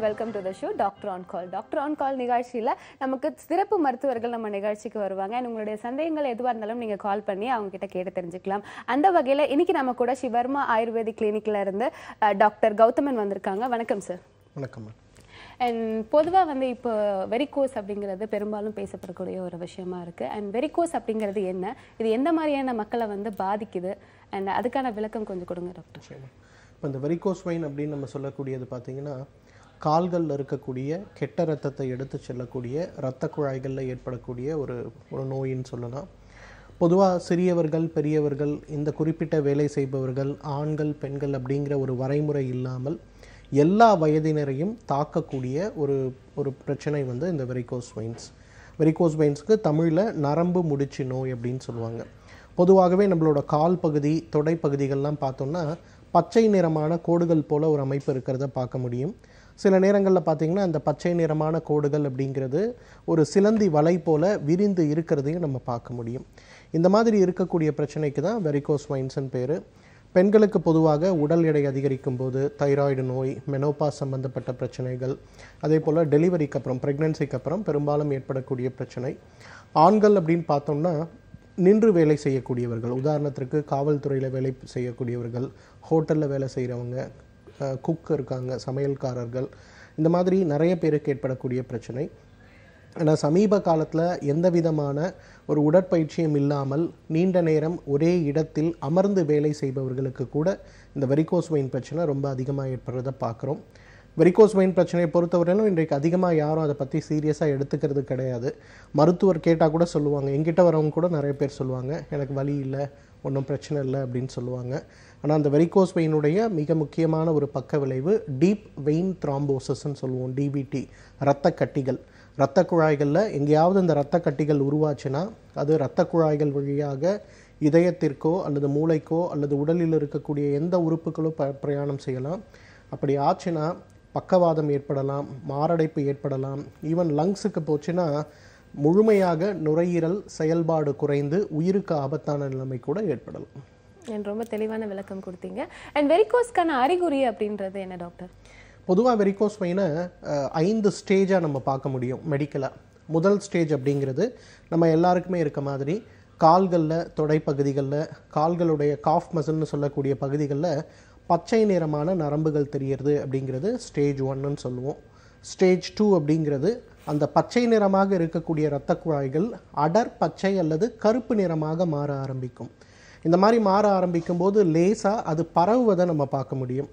Welcome to the show doctor on call. Doctor on கால் நிகழ்ச்சியில் நமக்கு சிறப்பு மருத்துவர்கள் நம்ம நிகழ்ச்சிக்கு வருவாங்க. அண்ட் உங்களுடைய சந்தேகங்கள் எதுவாக இருந்தாலும் நீங்கள் கால் பண்ணி அவங்க கிட்ட கேட்டு தெரிஞ்சுக்கலாம். அந்த வகையில் இன்னைக்கு நம்ம கூட ஷிவர்மா ஆயுர்வேதிக் கிளினிக்ல இருந்து டாக்டர் கௌதமன் வந்திருக்காங்க. வணக்கம் சார். வணக்கம். அண்ட் பொதுவாக வந்து இப்போ வெரிகோஸ் அப்படிங்கிறது பெரும்பாலும் பேசப்படக்கூடிய ஒரு விஷயமா இருக்குது. அண்ட் வெரிகோஸ் அப்படிங்கிறது என்ன, இது எந்த மாதிரியான மக்களை வந்து பாதிக்குது, அண்ட் அதுக்கான விளக்கம் கொஞ்சம் கொடுங்க டாக்டர். இப்போ இந்த வெரிகோஸ் வெயின் அப்படின்னு நம்ம சொல்லக்கூடியது பார்த்திங்கன்னா, கால்களில் இருக்கக்கூடிய கெட்ட ரத்தத்தை எடுத்து செல்லக்கூடிய இரத்த குழாய்களில் ஏற்படக்கூடிய ஒரு நோயின்னு சொல்லலாம். பொதுவாக சிறியவர்கள் பெரியவர்கள், இந்த குறிப்பிட்ட வேலை செய்பவர்கள், ஆண்கள் பெண்கள் அப்படிங்கிற ஒரு வரைமுறை இல்லாமல் எல்லா வயதினரையும் தாக்கக்கூடிய ஒரு பிரச்சனை வந்து இந்த வெரிகோஸ் வெயின்ஸ். வெரிகோஸ் வெயின்ஸுக்கு தமிழில் நரம்பு முடிச்சு நோய் அப்படின்னு சொல்லுவாங்க. பொதுவாகவே நம்மளோட கால் பகுதி தொடை பகுதிகள்லாம் பார்த்தோம்னா பச்சை நிறமான கோடுகள் போல் ஒரு அமைப்பு இருக்கிறத பார்க்க முடியும். சில நேரங்களில் பார்த்திங்கன்னா அந்த பச்சை நிறமான கோடுகள் அப்படிங்கிறது ஒரு சிலந்தி வலை போல் விரிந்து இருக்கிறதையும் நம்ம பார்க்க முடியும். இந்த மாதிரி இருக்கக்கூடிய பிரச்சனைக்கு தான் வெரிகோஸ் வெயின்ஸ்னு பேர். பெண்களுக்கு பொதுவாக உடல் எடை அதிகரிக்கும் போது தைராய்டு நோய், மெனோபாஸ் சம்பந்தப்பட்ட பிரச்சனைகள், அதே போல் டெலிவரிக்கு அப்புறம் ப்ரெக்னென்சிக்கு அப்புறம் பெரும்பாலும் ஏற்படக்கூடிய பிரச்சனை. ஆண்கள் அப்படின்னு பார்த்தோம்னா நின்று வேலை செய்யக்கூடியவர்கள், உதாரணத்திற்கு காவல்துறையில் வேலை செய்யக்கூடியவர்கள், ஹோட்டலில் வேலை செய்கிறவங்க, குக் இருக்காங்க, சமையல்காரர்கள், இந்த மாதிரி நிறைய பேருக்கு ஏற்படக்கூடிய பிரச்சனை. ஆனால் சமீப காலத்தில் எந்த விதமான ஒரு உடற்பயிற்சியும் இல்லாமல் நீண்ட நேரம் ஒரே இடத்தில் அமர்ந்து வேலை செய்பவர்களுக்கு கூட இந்த வெரிகோஸ் வெயின் பிரச்சனை ரொம்ப அதிகமாக ஏற்படுறதை பார்க்குறோம். வெரிகோஸ் வெயின் பிரச்சனையை பொறுத்தவரையிலும் இன்றைக்கு அதிகமாக யாரும் அதை பற்றி சீரியஸாக எடுத்துக்கிறது கிடையாது. மருத்துவர் கேட்டால் கூட சொல்லுவாங்க, எங்கிட்ட வரவங்க கூட நிறைய பேர் சொல்லுவாங்க, எனக்கு வலி இல்லை, ஒன்றும் பிரச்சனை இல்லை அப்படின்னு சொல்லுவாங்க. ஆனால் அந்த வெரிகோஸ் வெயினுடைய மிக முக்கியமான ஒரு பக்க விளைவு டீப் வெயின் த்ராம்போசிஸ்ன்னு சொல்லுவோம், டிவிடி, இரத்த கட்டிகள். இரத்த குழாய்களில் எங்கேயாவது இந்த இரத்த கட்டிகள் உருவாச்சுன்னா அது இரத்த குழாய்கள் வழியாக இதயத்திற்கோ அல்லது மூளைக்கோ அல்லது உடலில் இருக்கக்கூடிய எந்த உறுப்புகளோ பிரயாணம் செய்யலாம். அப்படி ஆச்சுன்னா பக்கவாதம் ஏற்படலாம், மாரடைப்பு ஏற்படலாம், ஈவன் லங்ஸுக்கு போச்சுன்னா முழுமையாக நுரையீரல் செயல்பாடு குறைந்து உயிருக்கு ஆபத்தான நிலைமை கூட ஏற்படலாம். ரொம்ப தெளிவான விளக்கம் கொடுத்தீங்க. அண்ட் வெரிகோஸ்க்கான அறிகுறி அப்படின்றது என்ன டாக்டர்? பொதுவாக வெரிகோஸ் வெயினை 5 ஸ்டேஜாக நம்ம பார்க்க முடியும் மெடிக்கலாக. முதல் ஸ்டேஜ் அப்படிங்கிறது நம்ம எல்லாருக்குமே இருக்க மாதிரி கால்களில் தொடைப்பகுதிகளில் கால்களுடைய காஃப் மசில்னு சொல்லக்கூடிய பகுதிகளில் பச்சை நிறமான நரம்புகள் தெரிகிறது அப்படிங்கிறது ஸ்டேஜ் 1ன்னு சொல்லுவோம். ஸ்டேஜ் 2 அப்படிங்கிறது அந்த பச்சை நிறமாக இருக்கக்கூடிய இரத்த குழாய்கள் அடர் பச்சை அல்லது கருப்பு நிறமாக மாற ஆரம்பிக்கும். இந்த மாதிரி மாற ஆரம்பிக்கும் போது லேசாக அது பரவுவதை நம்ம பார்க்க முடியும்.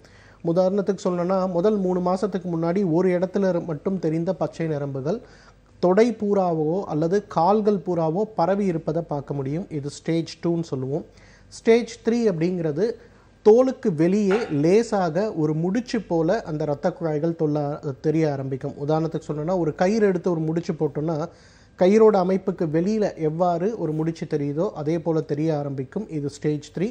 உதாரணத்துக்கு சொல்லணும்னா முதல் 3 மாதத்துக்கு முன்னாடி ஒரு இடத்துல மட்டும் தெரிந்த பச்சை நரம்புகள் தொடை பூராவோ அல்லது கால்கள் பூராவோ பரவி இருப்பதை பார்க்க முடியும். இது ஸ்டேஜ் 2ன்னு சொல்லுவோம். ஸ்டேஜ் 3 அப்படிங்கிறது தோலுக்கு வெளியே லேசாக ஒரு முடிச்சு போல் அந்த இரத்த குழாய்கள் தெரிய ஆரம்பிக்கும். உதாரணத்துக்கு சொன்னோன்னா ஒரு கயிறு எடுத்து ஒரு முடிச்சு போட்டோன்னா கயிறோட அமைப்புக்கு வெளியில் எவ்வாறு ஒரு முடிச்சு தெரியுதோ அதே போல் தெரிய ஆரம்பிக்கும். இது ஸ்டேஜ் 3.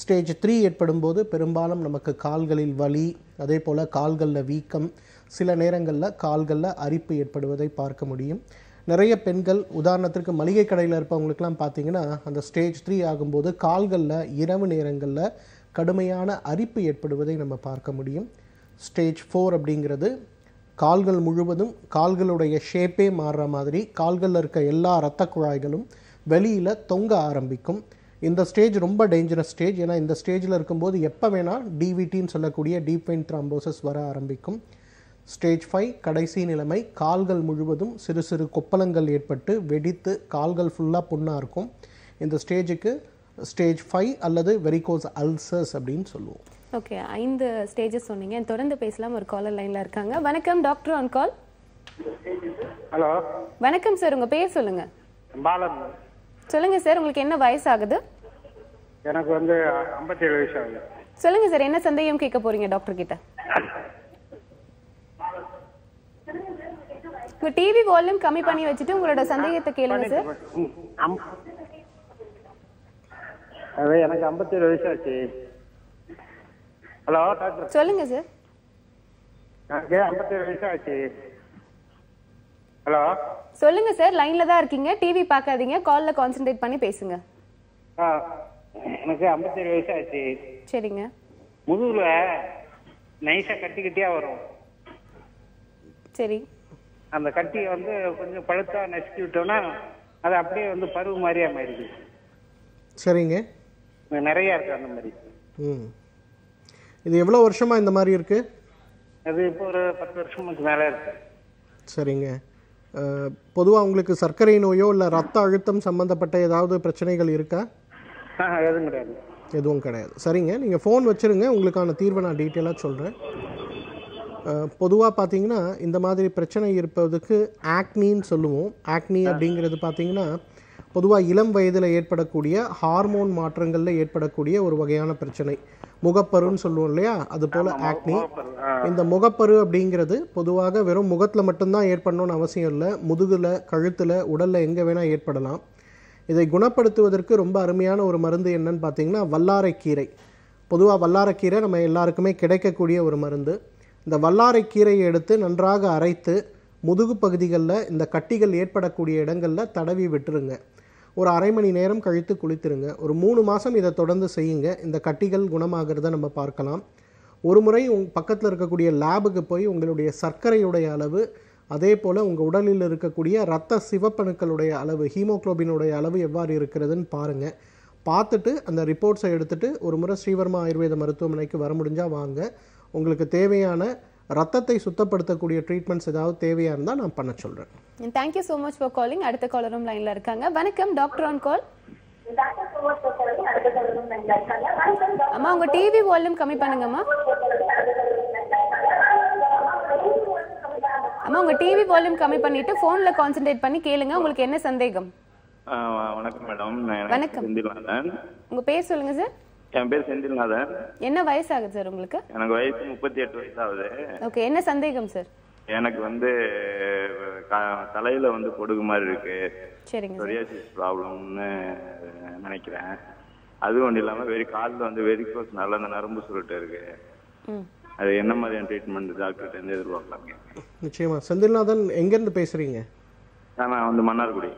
ஸ்டேஜ் 3 ஏற்படும் போது பெரும்பாலும் நமக்கு கால்களில் வலி, அதே போல் கால்களில் வீக்கம், சில நேரங்களில் கால்களில் அரிப்பு ஏற்படுவதை பார்க்க முடியும். நிறைய பெண்கள் உதாரணத்திற்கு மளிகை கடையில் இருப்பவங்களுக்கெல்லாம் பார்த்தீங்கன்னா அந்த ஸ்டேஜ் 3 ஆகும்போது கால்களில் இரவு நேரங்களில் கடுமையான அரிப்பு ஏற்படுவதை நம்ம பார்க்க முடியும். ஸ்டேஜ் 4 அப்படிங்கிறது கால்கள் முழுவதும் கால்களுடைய ஷேப்பே மாறுற மாதிரி கால்களில் இருக்க எல்லா இரத்த குழாய்களும் வெளியில் தொங்க ஆரம்பிக்கும். இந்த ஸ்டேஜ் ரொம்ப டேஞ்சரஸ் ஸ்டேஜ். ஏன்னா இந்த ஸ்டேஜில் இருக்கும்போது எப்போ வேணால் டிவிடின்னு சொல்லக்கூடிய டீப் வெயின் த்ராம்போசிஸ் வர ஆரம்பிக்கும். ஸ்டேஜ் 5 கடைசி நிலைமை, கால்கள் முழுவதும் சிறு சிறு கொப்பளங்கள் ஏற்பட்டு வெடித்து கால்கள் ஃபுல்லாக புண்ணாக இருக்கும். இந்த ஸ்டேஜுக்கு ஸ்டேஜ் 5 அல்லது வெரிகோஸ் அல்சர்ஸ் அப்படின்னு சொல்லுவோம். ஓகே, 5 ஸ்டேஜஸ் சொன்னீங்க. தொடர்ந்து பேசலாம். ஒரு காலர் லைன்ல இருக்காங்க. வணக்கம் டாக்டர் ஆன் கால். ஹலோ, வணக்கம் சார், உங்க பேர் சொல்லுங்க. பாலன். சொல்லுங்க சார், உங்களுக்கு என்ன வயசு ஆகுது? எனக்கு வந்து 57 வயசு ஆகுது. சொல்லுங்க சார், என்ன சந்தேகம் கேட்க போறீங்க டாக்டர் கிட்ட? உங்க டிவி வால்யூம் கம்மி பண்ணி வச்சுட்டு உங்களோட சந்தேகத்தை கேளுங்க சார். அது எனக்கு 57 வயசு ஆச்சு. Hello doctor. சொல்லுங்க சார். எனக்கு 57 வயசு ஆச்சு. ஹலோ சொல்லுங்க சார், லைன்ல தான் இருக்கீங்க, டிவி பார்க்காதீங்க, கால்ல கான்சென்ட்ரேட் பண்ணி பேசுங்க. எனக்கு 57 வயசு ஆச்சு. சரிங்க. முதுகுல நைஸா கட்டி கட்டியா வரும். சரி. அந்த கட்டியை வந்து கொஞ்சம் பழுத்தா நசுக்கி விட்டோம்னா அது அப்படியே வந்து பருவு மாதிரியா மாறிடுது. சரிங்க. நிறைய இருக்கு அந்த மாதிரி. இது எவ்வளோ வருஷமா இந்த மாதிரி இருக்கு? அது இப்போ ஒரு 10 வருஷத்துக்கு மேலே இருக்கு. சரிங்க. பொதுவாக உங்களுக்கு சர்க்கரை நோயோ இல்லை ரத்த அழுத்தம் சம்மந்தப்பட்ட ஏதாவது பிரச்சனைகள் இருக்கா? எதுவும் கிடையாது. எதுவும் கிடையாது. சரிங்க, நீங்கள் ஃபோன் வச்சுருங்க, உங்களுக்கான தீர்வை நான் டீட்டெயிலாக சொல்கிறேன். பொதுவாக பார்த்தீங்கன்னா இந்த மாதிரி பிரச்சனை இருப்பதுக்கு ஆக்னின்னு சொல்லுவோம். ஆக்னி அப்படிங்கிறது பார்த்தீங்கன்னா பொதுவாக இளம் வயதில் ஏற்படக்கூடிய ஹார்மோன் மாற்றங்களில் ஏற்படக்கூடிய ஒரு வகையான பிரச்சனை. முகப்பருன்னு சொல்லுவோம் இல்லையா, அது போல் ஆக்னி. இந்த முகப்பரு அப்படிங்கிறது பொதுவாக வெறும் முகத்தில் மட்டும்தான் ஏற்படணும்னு அவசியம் இல்லை. முதுகில், கழுத்தில், உடலில் எங்கே வேணால் ஏற்படலாம். இதை குணப்படுத்துவதற்கு ரொம்ப அருமையான ஒரு மருந்து என்னன்னு பார்த்தீங்கன்னா வல்லாரைக்கீரை. பொதுவாக வல்லாரைக்கீரை நம்ம எல்லாருக்குமே கிடைக்கக்கூடிய ஒரு மருந்து. இந்த வல்லாரைக்கீரையை எடுத்து நன்றாக அரைத்து முதுகு பகுதிகளில் இந்த கட்டிகள் ஏற்படக்கூடிய இடங்களில் தடவி விட்டுருங்க. ஒரு அரை மணி நேரம் கழித்து குளித்துருங்க. ஒரு 3 மாதம் இதை தொடர்ந்து செய்யுங்க. இந்த கட்டிகள் குணமாகிறத நம்ம பார்க்கலாம். ஒரு முறை பக்கத்தில் இருக்கக்கூடிய லேபுக்கு போய் உங்களுடைய சர்க்கரையுடைய அளவு, அதே போல் உங்கள் உடலில் இருக்கக்கூடிய இரத்த சிவப்பணுக்களுடைய அளவு, ஹீமோக்ளோபினுடைய அளவு எவ்வாறு இருக்கிறதுன்னு பாருங்கள். பார்த்துட்டு அந்த ரிப்போர்ட்ஸை எடுத்துகிட்டு ஒரு முறை ஸ்ரீவர்மா ஆயுர்வேத மருத்துவமனைக்கு வர முடிஞ்சால் வாங்க. உங்களுக்கு தேவையான ரத்தத்தை சுத்தப்படுத்தக்கூடிய ட்ரீட்மெண்ட்ஸ் ஏதாவது தேவையாக இருந்தால் நான் பண்ண சொல்கிறேன். Thank you so much for calling. அடுத்த காலரும் லைனில் இருக்காங்க. வணக்கம், டாக்டர் ஆன் கால். அம்மா உங்கள் டிவி வால்யூம் கம்மி பண்ணுங்கம்மா. அம்மா உங்கள் டிவி வால்யூம் கம்மி பண்ணிட்டு ஃபோனில் கான்சென்ட்ரேட் பண்ணி கேளுங்க. உங்களுக்கு என்ன சந்தேகம்? வணக்கம் மேடம். வணக்கம். உங்கள் பேர் சொல்லுங்கள் சார். என் பேர் செந்தில்நாதன். என்ன வயசு ஆகுது சார் உங்களுக்கு? எனக்கு வயசு 38 வயசு ஆகுது. ஓகே, என்ன சந்தேகம் சார்? எனக்கு வந்து தலையில வந்து பொடுகு மாதிரி இருக்கு. சரிங்க. சொரியாசிஸ் ப்ராப்ளம்னு நினைக்கிறேன். அது ஒன்றும் இல்லாம காலில் வந்து வெரிகோஸ் நல்ல அந்த நரம்பு சுருட்டு இருக்கு. அது என்ன மாதிரியான ட்ரீட்மெண்ட் டாக்டர்கிட்ட இருந்து எதிர்பார்க்கலாங்க? நிச்சயமா. செந்தில்நாதன் எங்கேருந்து பேசுறீங்க? நான் வந்து மன்னார்குடி.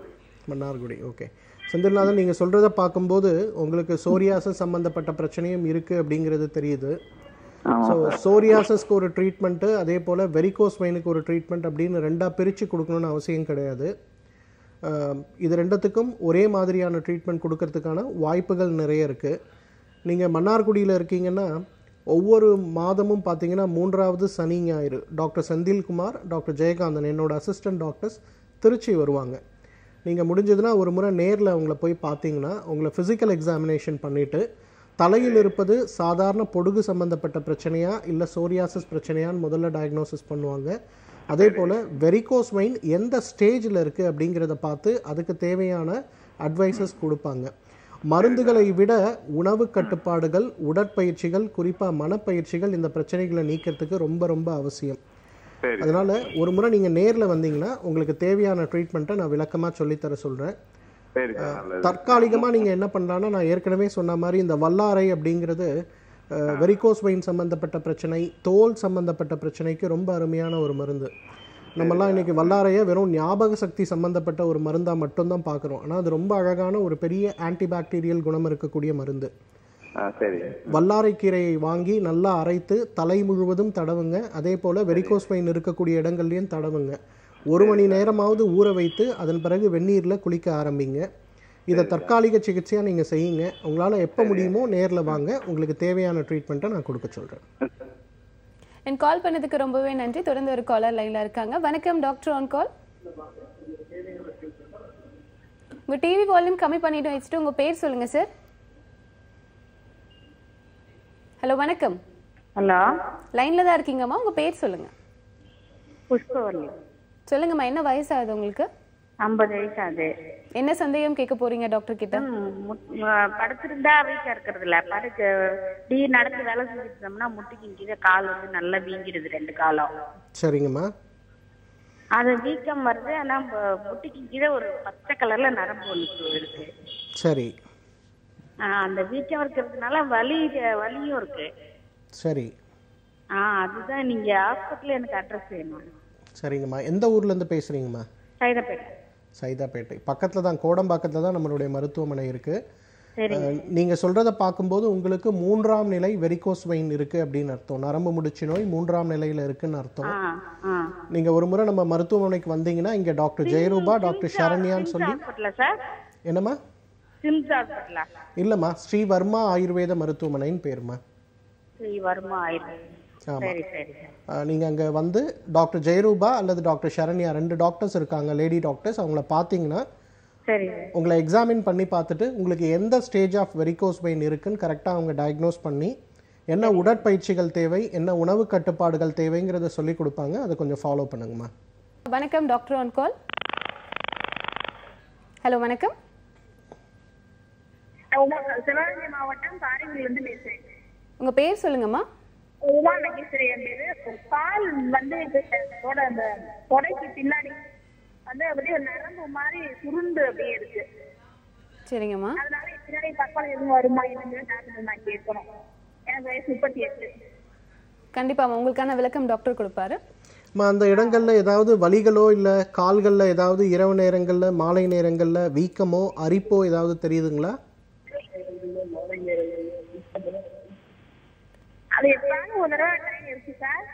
மன்னார்குடி. ஓகே செந்தில்நாதன், நீங்கள் சொல்கிறத பார்க்கும்போது உங்களுக்கு சோரியாசஸ் சம்மந்தப்பட்ட பிரச்சனையும் இருக்குது அப்படிங்கிறது தெரியுது. ஸோ சோரியாசஸ்க்கு ஒரு ட்ரீட்மெண்ட்டு, அதே போல் வெரிகோஸ் வெயினுக்கு ஒரு ட்ரீட்மெண்ட் அப்படின்னு ரெண்டாக பிரித்து கொடுக்கணுன்னு அவசியம் கிடையாது. இது ரெண்டுத்துக்கும் ஒரே மாதிரியான ட்ரீட்மெண்ட் கொடுக்கறதுக்கான வாய்ப்புகள் நிறைய இருக்குது. நீங்கள் மன்னார்குடியில் இருக்கீங்கன்னா ஒவ்வொரு மாதமும் பார்த்தீங்கன்னா 3வது சனி ஞாயிறு டாக்டர் செந்தில்குமார், டாக்டர் ஜெயகாந்தன், என்னோட அசிஸ்டன்ட் டாக்டர்ஸ் திருச்சி வருவாங்க. நீங்கள் முடிஞ்சதுன்னா ஒரு முறை நேரில் அவங்கள போய் பார்த்தீங்கன்னா உங்களை ஃபிசிக்கல் எக்ஸாமினேஷன் பண்ணிவிட்டு தலையில் இருப்பது சாதாரண பொடுகு சம்மந்தப்பட்ட பிரச்சனையா இல்லை சோரியாசிஸ் பிரச்சனையான்னு முதல்ல டயக்னோசிஸ் பண்ணுவாங்க. அதே போல் வெரிகோஸ் வெயின் எந்த ஸ்டேஜில் இருக்குது அப்படிங்கிறத பார்த்து அதுக்கு தேவையான அட்வைசஸ் கொடுப்பாங்க. மருந்துகளை விட உணவு கட்டுப்பாடுகள், உடற்பயிற்சிகள், குறிப்பாக மனப்பயிற்சிகள் இந்த பிரச்சனைகளை நீக்கிறதுக்கு ரொம்ப ரொம்ப அவசியம். அதனால ஒரு முறை நீங்க நேர்ல வந்தீங்கன்னா உங்களுக்கு தேவையான ட்ரீட்மெண்ட்டை நான் விளக்கமா சொல்லித்தர சொல்றேன். தற்காலிகமா நீங்க என்ன பண்ணலாம்னா, நான் ஏற்கனவே சொன்ன மாதிரி இந்த வல்லாரை அப்படிங்கிறது வெரிகோஸ் வெயின் சம்பந்தப்பட்ட பிரச்சனை, தோல் சம்பந்தப்பட்ட பிரச்சனைக்கு ரொம்ப அருமையான ஒரு மருந்து. நம்மெல்லாம் இன்னைக்கு வல்லாரையை வெறும் ஞாபக சக்தி சம்பந்தப்பட்ட ஒரு மருந்தா மட்டும்தான் பார்க்குறோம். ஆனால் அது ரொம்ப அழகான ஒரு பெரிய ஆன்டிபாக்டீரியல் குணம் இருக்கக்கூடிய மருந்து. வல்லாரைக்கீரையை வாங்கி நல்லா அரைத்து தலை முழுவதும் தடவுங்க. அதே போல் வெரிகோஸ் வெயின் இருக்கக்கூடிய இடங்கள்லையும் தடவுங்க. 1 மணி நேரமாவது ஊற வைத்து அதன் பிறகு வெந்நீரில் குளிக்க ஆரம்பிங்க. இதை தற்காலிக சிகிச்சையாக நீங்கள் செய்யுங்க. உங்களால் எப்போ முடியுமோ நேரில் வாங்க, உங்களுக்கு தேவையான ட்ரீட்மெண்ட்டை நான் கொடுக்க சொல்கிறேன். என் கால் பண்ணதுக்கு ரொம்பவே நன்றி. தொடர்ந்து ஒரு காலர் லைனில் இருக்காங்க. வணக்கம், டாக்டர் ஆன் கால். உங்கள் டிவி வால்யூம் கம்மி பண்ணிட்டு வச்சுட்டு உங்கள் பேர் சொல்லுங்கள் சார். ஹலோ, வணக்கம். ஹலோ, லைன்ல தான் இருக்கீங்கம்மா, உங்க பேர் சொல்லுங்க. புஷ்பவல்லி. சொல்லுங்கம்மா, என்ன வயசு ஆகுது உங்களுக்கு? 50 வயசு ஆகுது. என்ன சந்தேகம் கேட்க போறீங்க டாக்டர் கிட்ட? படுத்திருந்தா வீக்கா இருக்கிறது இல்ல, நடந்து வேலை செஞ்சுட்டு இருந்தோம்னா முட்டிக்கு கீழே கால் வந்து நல்லா வீங்கிடுது 2 காலம். சரிங்கம்மா. அது வீக்கம் வருது. ஆனா முட்டிக்கு கீழே ஒரு பச்சை கலர்ல நரம்பு ஒன்று இருக்கு. சரி. அந்த வீக்கம் இருக்கிறதுனால வலியும் இருக்கு. சரி. அதுதான் நீங்க ஹாஸ்பிட்டல் எனக்கு அட்ரஸ் வேணும். சரிங்கம்மா. எந்த ஊர்ல இருந்து பேசுறீங்கம்மா? சைதாப்பேட்டை. சைதாப்பேட்டை பக்கத்துல தான், கோடம்பாக்கத்துல தான் நம்மளுடைய மருத்துவமனை இருக்கு. நீங்கள் சொல்கிறத பார்க்கும்போது உங்களுக்கு 3ஆம் நிலை வெரிகோஸ் வெயின் இருக்குது அப்படின்னு அர்த்தம். நரம்பு முடிச்சு நோய் 3ஆம் நிலையில் இருக்குன்னு அர்த்தம். நீங்கள் ஒரு முறை நம்ம மருத்துவமனைக்கு வந்தீங்கன்னா இங்கே டாக்டர் ஜெயரூபா, டாக்டர் சரண்யான்னு சொல்லி. என்னம்மா? இல்லைம்மா, ஸ்ரீவர்மா ஆயுர்வேத மருத்துவமனைன்னு பேருமா. ஆமாம், நீங்கள் அங்கே வந்து டாக்டர் ஜெயரூபா அல்லது டாக்டர் சரண்யா 2 டாக்டர்ஸ் இருக்காங்க, லேடி டாக்டர்ஸ். அவங்கள பார்த்தீங்கன்னா உங்களை எக்ஸாமின் பண்ணி பார்த்துட்டு உங்களுக்கு எந்த ஸ்டேஜ் ஆஃப் வெரிகோஸ் வெயின் இருக்குன்னு கரெக்டாக அவங்க டயக்னோஸ் பண்ணி என்ன உடற்பயிற்சிகள் தேவை, என்ன உணவு கட்டுப்பாடுகள் தேவைங்கிறத சொல்லி கொடுப்பாங்க. அதை கொஞ்சம் ஃபாலோ பண்ணுங்கம்மா. வணக்கம் டாக்டர் ஆன் கால். ஹலோ வணக்கம். சிவகங்கை மாவட்டம் காரைக்குடியிலிருந்து பேசுறேன். உங்க பேர் சொல்லுங்கம்மா. உமா மகேஸ்வரி என் பேரு. கால் வந்து அந்த தொடைக்கு பின்னாடி வந்து அப்படியே நரம்பு மாதிரி சுருண்டு அப்படியே இருக்கு. சரிங்கம்மா. அதனால பின்னாடி தப்பால் எதுவும் வருமா என்னன்னு டாக்டர் நான் கேட்கணும். எனக்கு வயசு 38. கண்டிப்பாம்மா, உங்களுக்கான விளக்கம் டாக்டர் கொடுப்பாரு. அந்த இடங்கள்ல ஏதாவது வலிகளோ இல்லை கால்களில் ஏதாவது இரவு நேரங்களில் மாலை நேரங்களில் வீக்கமோ அரிப்போ ஏதாவது தெரியுதுங்களா? அது எப்படின்னு ஒரு தடவை டைம் இருக்கு சார்.